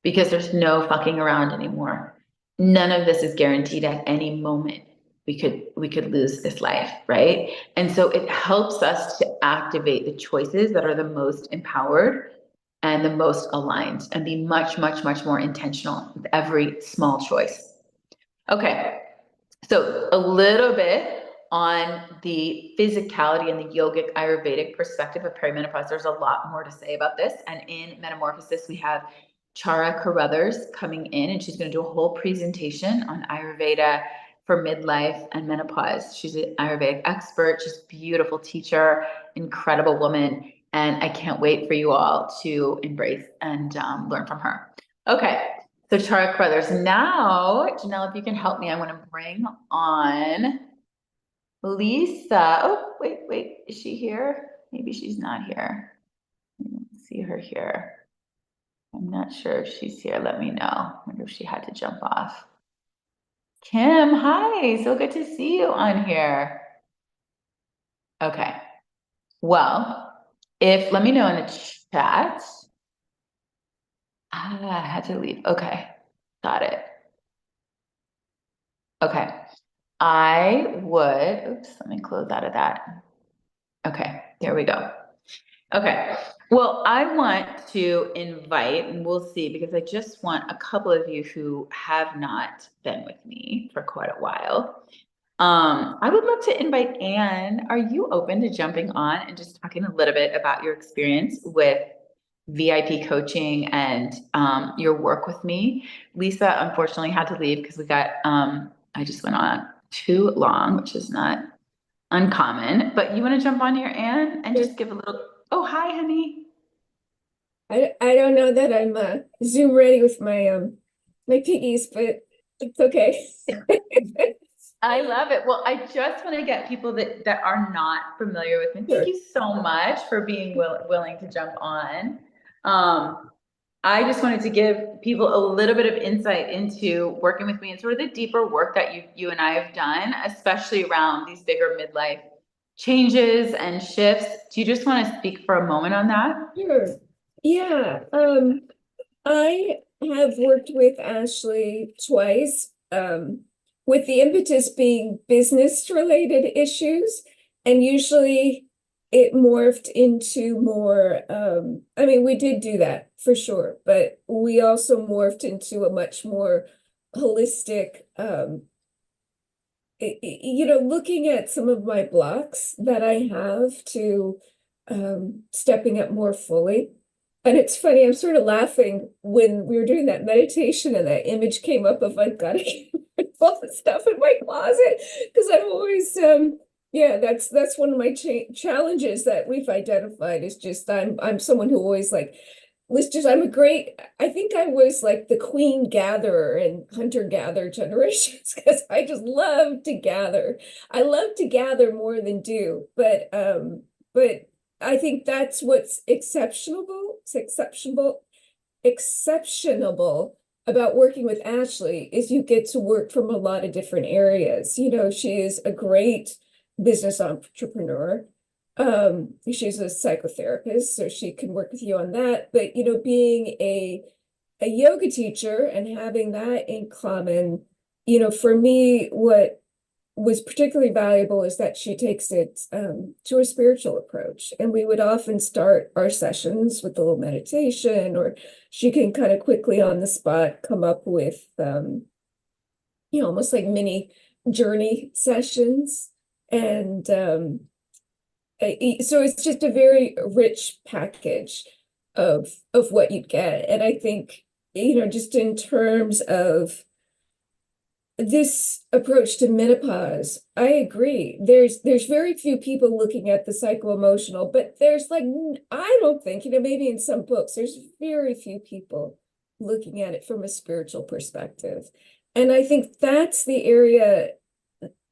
because there's no fucking around anymore. None of this is guaranteed. At any moment we could lose this life, right? And so it helps us to activate the choices that are the most empowered and the most aligned, and be much, much, much more intentional with every small choice. Okay, so a little bit on the physicality and the yogic Ayurvedic perspective of perimenopause. There's a lot more to say about this. And in Metamorphosis, we have Chara Carruthers coming in, and she's going to do a whole presentation on Ayurveda for midlife and menopause. She's an Ayurvedic expert. She's a beautiful teacher, incredible woman. And I can't wait for you all to embrace and learn from her. Okay, so Chara Brothers. Now, Janelle, if you can help me, I want to bring on Lisa. Oh, wait, is she here? Maybe she's not here. I don't see her here. I'm not sure if she's here. Let me know. I wonder if she had to jump off. Kim, hi. So good to see you on here. Okay. Well, let me know in the chat. I had to leave. Okay. Got it. Okay. Oops, let me close out of that. Okay, there we go. Okay. Well, I want to invite, and we'll see, because I just want a couple of you who have not been with me for quite a while. I would love to invite Anne. Are you open to jumping on and just talking a little bit about your experience with VIP coaching and your work with me? Lisa unfortunately had to leave because I just went on too long, which is not uncommon. But you want to jump on here, Anne, and just give a little. Oh, hi, honey. I don't know that I'm Zoom ready with my piggies, but it's okay. I love it. Well, I just want to get people that are not familiar with me. Thank you so much for being willing to jump on. I just wanted to give people a little bit of insight into working with me and sort of the deeper work that you and I have done, especially around these bigger midlife changes and shifts. Do you just want to speak for a moment on that? Sure. Yeah. I have worked with Ashley twice, with the impetus being business related issues, and usually it morphed into more, I mean, we did do that for sure, but we also morphed into a much more holistic, looking at some of my blocks that I have to stepping up more fully. And it's funny, I'm sort of laughing when we were doing that meditation and that image came up of I've got to get rid of all the stuff in my closet, because I'm always that's one of my challenges that we've identified is just I'm someone who always like I think I was like the queen gatherer and hunter-gatherer generations because I just love to gather. I love to gather more than do, but I think that's what's exceptionable about working with Ashley is you get to work from a lot of different areas. You know, she is a great business entrepreneur. She's a psychotherapist, so she can work with you on that. But, you know, being a yoga teacher and having that in common, you know, for me, what was particularly valuable is that she takes it to a spiritual approach. And we would often start our sessions with a little meditation, or she can kind of quickly on the spot come up with, almost like mini journey sessions. And so it's just a very rich package of what you'd get. And I think, just in terms of this approach to menopause, I agree. There's very few people looking at the psycho-emotional, but there's like, I don't think, maybe in some books, there's very few people looking at it from a spiritual perspective. And I think that's the area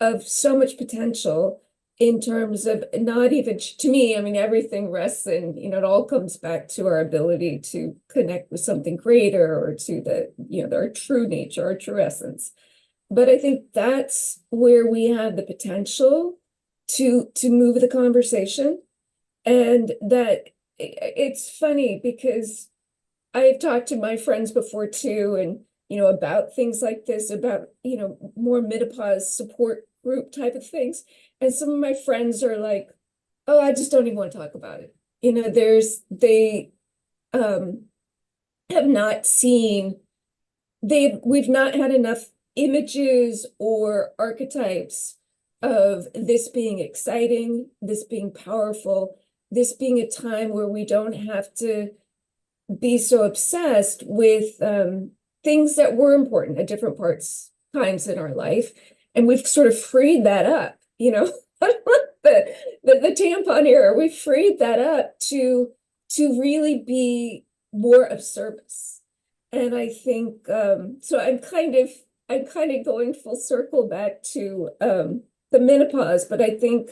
of so much potential in terms of not even, to me, I mean, everything rests in, it all comes back to our ability to connect with something greater or to our true nature, our true essence. But I think that's where we have the potential to move the conversation. And that it's funny because I've talked to my friends before too, and about things like this, about more menopause support group type of things. And some of my friends are like, oh, I just don't even want to talk about it. They have not seen, we've not had enough images or archetypes of this being exciting, this being powerful, this being a time where we don't have to be so obsessed with things that were important at different times in our life. And we've sort of freed that up, the tampon era, we freed that up to really be more of service. And I think so I'm kind of going full circle back to the menopause, but I think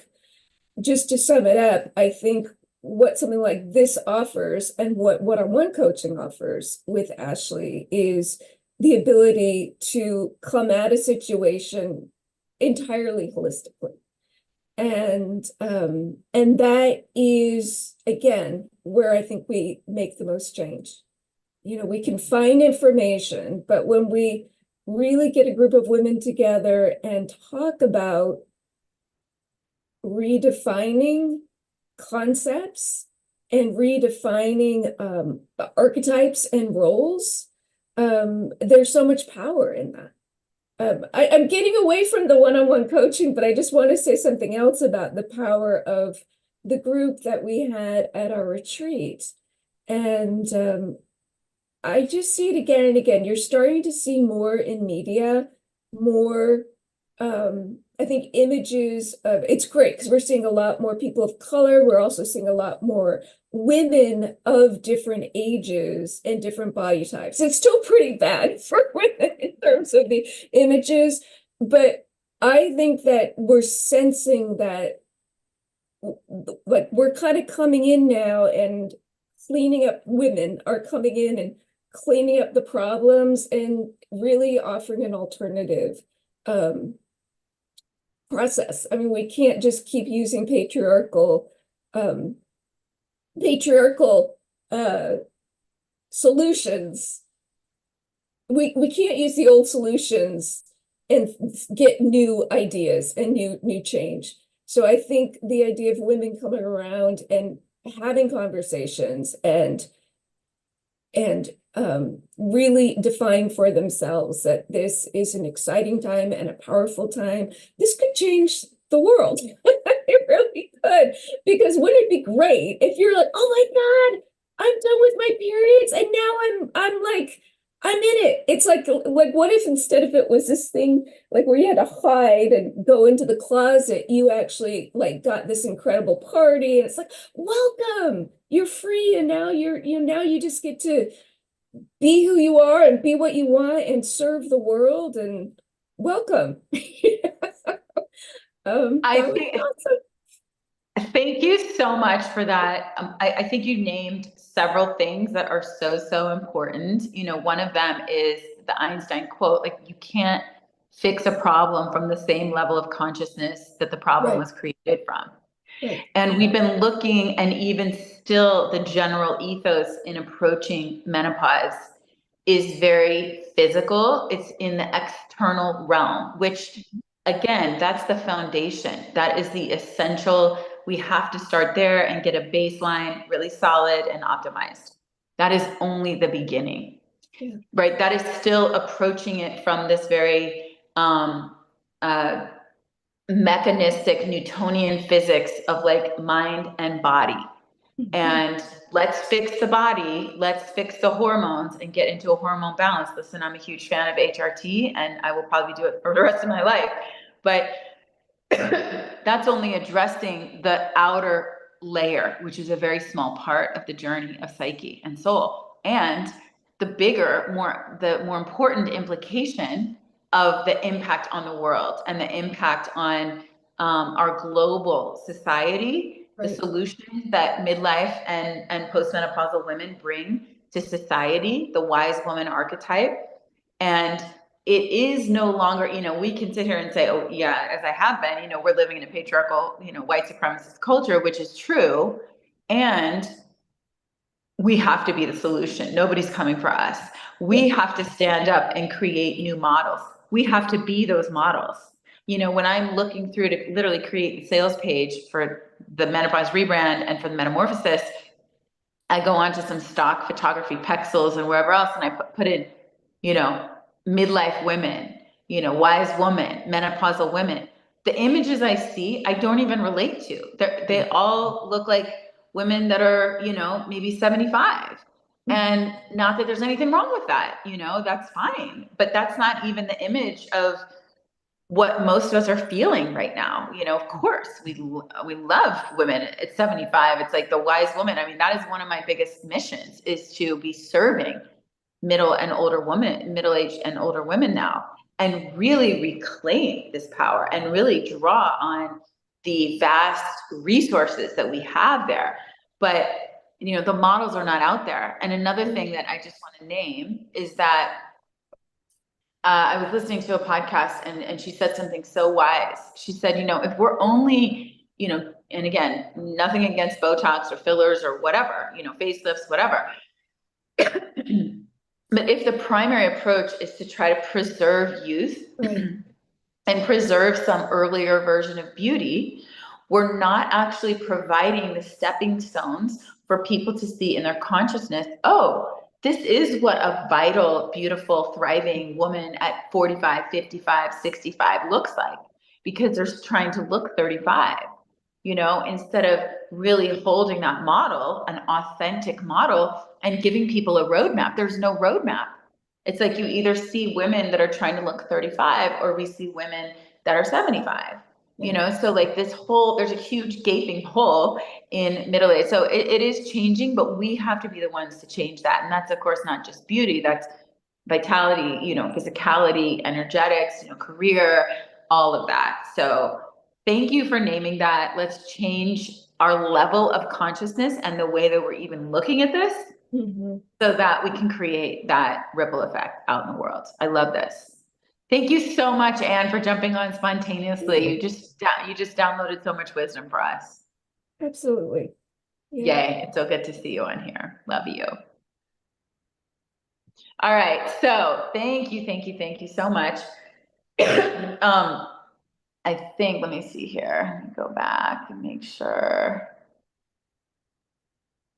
just to sum it up, I think what something like this offers and what one-on-one coaching offers with Ashley is the ability to come at a situation entirely holistically. And that is, again, where I think we make the most change. You know, we can find information, but when we really get a group of women together and talk about redefining concepts and redefining archetypes and roles, there's so much power in that. I'm getting away from the one-on-one coaching, but I just want to say something else about the power of the group that we had at our retreat. And I just see it again and again. You're starting to see more in media, more I think images of, it's great because we're seeing a lot more people of color. We're also seeing a lot more women of different ages and different body types. It's still pretty bad for women in terms of the images, but I think that we're sensing that like we're kind of coming in now and cleaning up, women are coming in and cleaning up the problems and really offering an alternative process. I mean, we can't just keep using patriarchal solutions. We can't use the old solutions and get new ideas and new change. So I think the idea of women coming around and having conversations and really define for themselves that this is an exciting time and a powerful time. This could change the world. It really could. Because wouldn't it be great if you're like, oh my God, I'm done with my periods and now I'm like, I'm in it. It's like what if instead of it was this thing like where you had to hide and go into the closet, you actually like got this incredible party and it's like, welcome, you're free and now now you just get to be who you are and be what you want and serve the world and welcome. I That was think awesome. Thank you so much for that. I think you named several things that are so important. You know, one of them is the Einstein quote, like you can't fix a problem from the same level of consciousness that the problem Right, was created from. right. And we've been looking, and even still, the general ethos in approaching menopause is very physical. It's in the external realm, which again, that's the foundation. That is the essential. We have to start there and get a baseline really solid and optimized. That is only the beginning, Yeah. right? That is still approaching it from this very uh, mechanistic Newtonian physics of like mind and body. And let's fix the body, let's fix the hormones and get into a hormone balance. Listen, I'm a huge fan of HRT and I will probably do it for the rest of my life. But that's only addressing the outer layer, which is a very small part of the journey of psyche and soul. And the more important implication of the impact on the world and the impact on our global society, the Right. solutions that midlife and postmenopausal women bring to society, the wise woman archetype. And it is no longer, we can sit here and say, oh, yeah, as I have been, we're living in a patriarchal, white supremacist culture, which is true. And we have to be the solution. Nobody's coming for us. We have to stand up and create new models. We have to be those models. When I'm looking through to literally create the sales page for the menopause rebrand and for the metamorphosis, I go onto some stock photography pexels and wherever else, and I put in, midlife women, wise woman, menopausal women. The images I see, I don't even relate to. They all look like women that are, maybe 75. And not that there's anything wrong with that, that's fine. But that's not even the image of what most of us are feeling right now. You know, of course, we love women at 75. It's like the wise woman. I mean, that is one of my biggest missions, is to be serving middle-aged and older women now, and really reclaim this power and really draw on the vast resources that we have there. But, you know, the models are not out there. And another thing that I just want to name is that I was listening to a podcast, and she said something so wise. She said, you know, if we're only, you know, and again, nothing against Botox or fillers or whatever, you know, facelifts, whatever. But if the primary approach is to try to preserve youth, Right. and preserve some earlier version of beauty, we're not actually providing the stepping stones for people to see in their consciousness, oh, this is what a vital, beautiful, thriving woman at 45, 55, 65 looks like, because they're trying to look 35, you know, instead of really holding that model, an authentic model, and giving people a roadmap. There's no roadmap. It's like you either see women that are trying to look 35, or we see women that are 75, you know? So like this whole, there's a huge gaping hole in middle age. So it is changing, but we have to be the ones to change that. And that's of course not just beauty, that's vitality, you know, physicality, energetics, you know, career, all of that. So thank you for naming that. Let's change our level of consciousness and the way that we're even looking at this, so that we can create that ripple effect out in the world. I love this. Thank you so much, Anne, for jumping on spontaneously. You just downloaded so much wisdom for us. Absolutely. Yeah. Yay. It's so good to see you on here. Love you. All right. So thank you so much. I think, let me see here. Let me go back and make sure.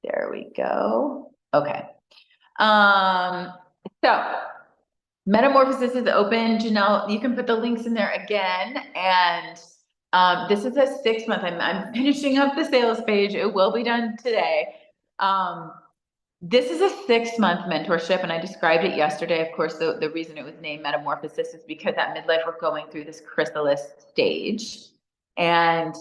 There we go. Okay. So Metamorphosis is open. Janelle, you can put the links in there again. And this is a 6 month. I'm finishing up the sales page. It will be done today. This is a 6 month mentorship, and I described it yesterday. Of course, the reason it was named Metamorphosis is because at midlife we're going through this chrysalis stage, and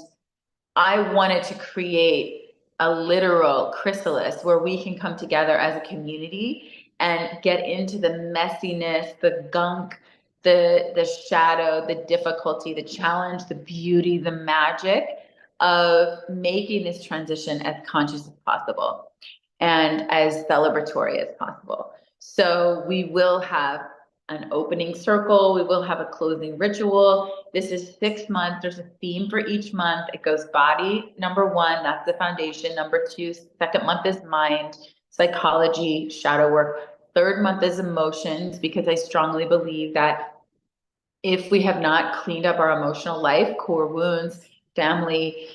I wanted to create a literal chrysalis where we can come together as a community and get into the messiness, the gunk, the shadow, the difficulty, the challenge, the beauty, the magic of making this transition as conscious as possible and as celebratory as possible. So we will have an opening circle. We will have a closing ritual. This is 6 months. There's a theme for each month. It goes body, number one, that's the foundation. Number two, second month is mind, psychology, shadow work. Third month is emotions, because I strongly believe that if we have not cleaned up our emotional life, core wounds, family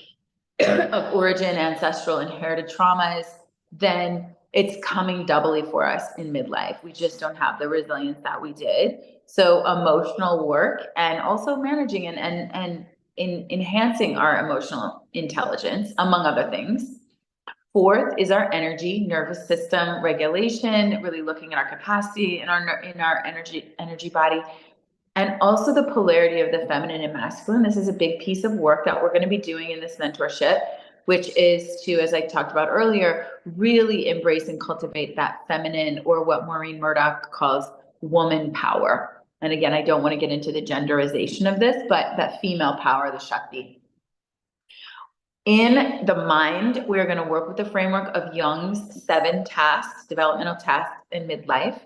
of origin, ancestral inherited traumas, then it's coming doubly for us in midlife. We just don't have the resilience that we did. So emotional work, and also managing and enhancing our emotional intelligence, among other things. Fourth is our energy, nervous system regulation, really looking at our capacity in our energy body. And also the polarity of the feminine and masculine. This is a big piece of work that we're going to be doing in this mentorship, which is to, as I talked about earlier, really embrace and cultivate that feminine, or what Maureen Murdoch calls woman power. And again, I don't want to get into the genderization of this, but that female power, the Shakti. In the mind, we're going to work with the framework of Jung's 7 tasks, developmental tasks in midlife.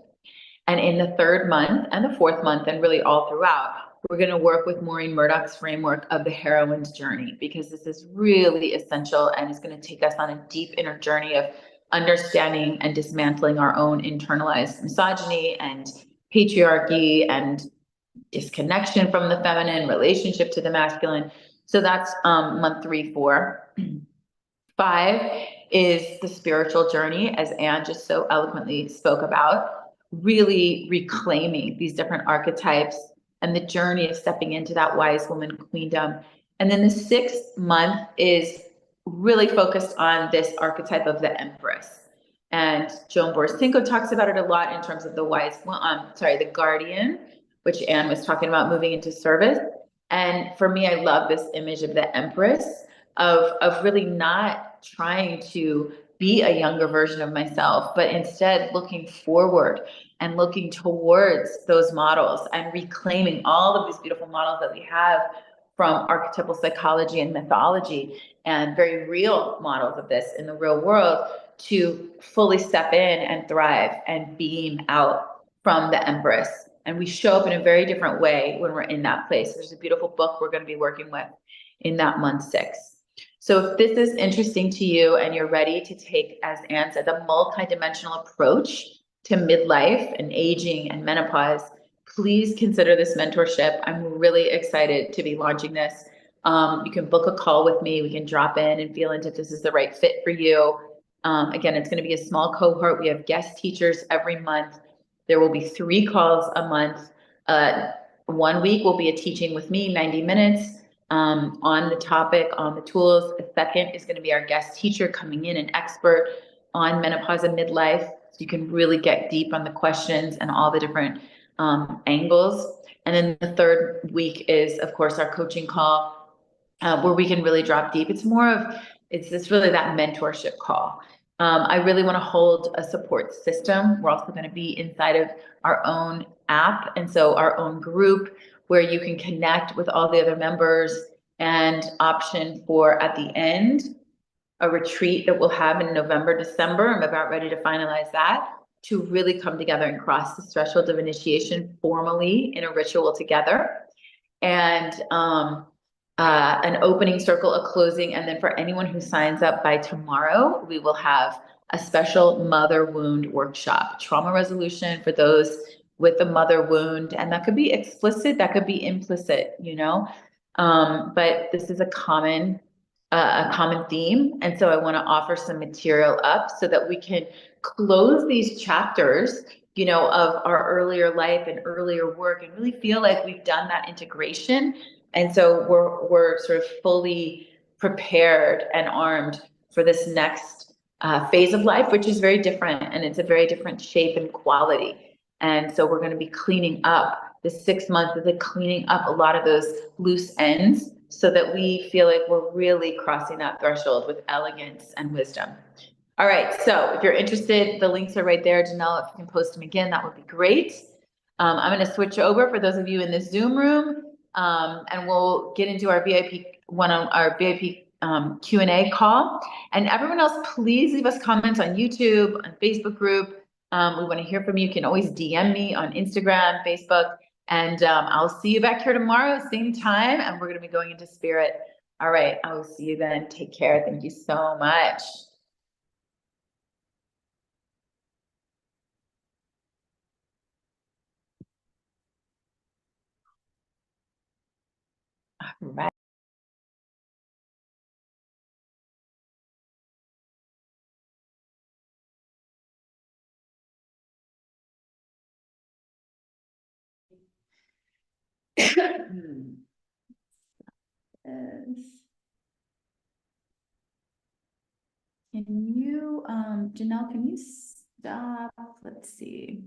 And in the 3rd month and the 4th month, and really all throughout, we're going to work with Maureen Murdoch's framework of the heroine's journey, because this is really essential, and it's going to take us on a deep inner journey of understanding and dismantling our own internalized misogyny and patriarchy and disconnection from the feminine, relationship to the masculine. So that's month 3, 4. 5 is the spiritual journey, as Anne just so eloquently spoke about, really reclaiming these different archetypes and the journey of stepping into that wise woman queendom. And then the 6th month is really focused on this archetype of the empress. And Joan Boris Cinco talks about it a lot in terms of the the guardian, which Anne was talking about, moving into service. And for me, I love this image of the Empress, of really not trying to be a younger version of myself, but instead looking forward and looking towards those models and reclaiming all of these beautiful models that we have from archetypal psychology and mythology, and very real models of this in the real world, to fully step in and thrive and beam out from the Empress. And we show up in a very different way when we're in that place. There's a beautiful book we're going to be working with in that month 6. So if this is interesting to you and you're ready to take, as Anne said, the multidimensional approach to midlife and aging and menopause, please consider this mentorship. I'm really excited to be launching this. You can book a call with me. We can drop in and feel into if this is the right fit for you. Again, it's going to be a small cohort. We have guest teachers every month. There will be 3 calls a month. 1 week will be a teaching with me, 90 minutes on the topic, on the tools. The second is going to be our guest teacher coming in, an expert on menopause and midlife. So you can really get deep on the questions and all the different angles. And then the third week is, of course, our coaching call, where we can really drop deep. It's really that mentorship call. I really want to hold a support system. We're also going to be inside of our own app, and so our own group, where you can connect with all the other members, and option for, at the end, a retreat that we'll have in November, December. I'm about ready to finalize that, to really come together and cross the threshold of initiation formally in a ritual together. And an opening circle, a closing, and then for anyone who signs up by tomorrow, we will have a special mother wound workshop, trauma resolution for those with a mother wound. And that could be explicit, that could be implicit, but this is a common theme. And so I want to offer some material up so that we can close these chapters, of our earlier life and earlier work, and really feel like we've done that integration. And so we're sort of fully prepared and armed for this next phase of life, which is very different, and it's a very different shape and quality. And so we're going to be cleaning up. The 6 months is like cleaning up a lot of those loose ends, so that we feel like we're really crossing that threshold with elegance and wisdom. All right, so if you're interested, the links are right there. Janelle, if you can post them again, that would be great. I'm going to switch over for those of you in the Zoom room, and we'll get into our VIP Q&A call. And everyone else, please leave us comments on YouTube, on Facebook group. We want to hear from you. You can always DM me on Instagram, Facebook, and I'll see you back here tomorrow, same time, and we're going to be going into spirit. All right, I will see you then. Take care. Thank you so much. All right. Can you, Janelle, can you stop? Let's see.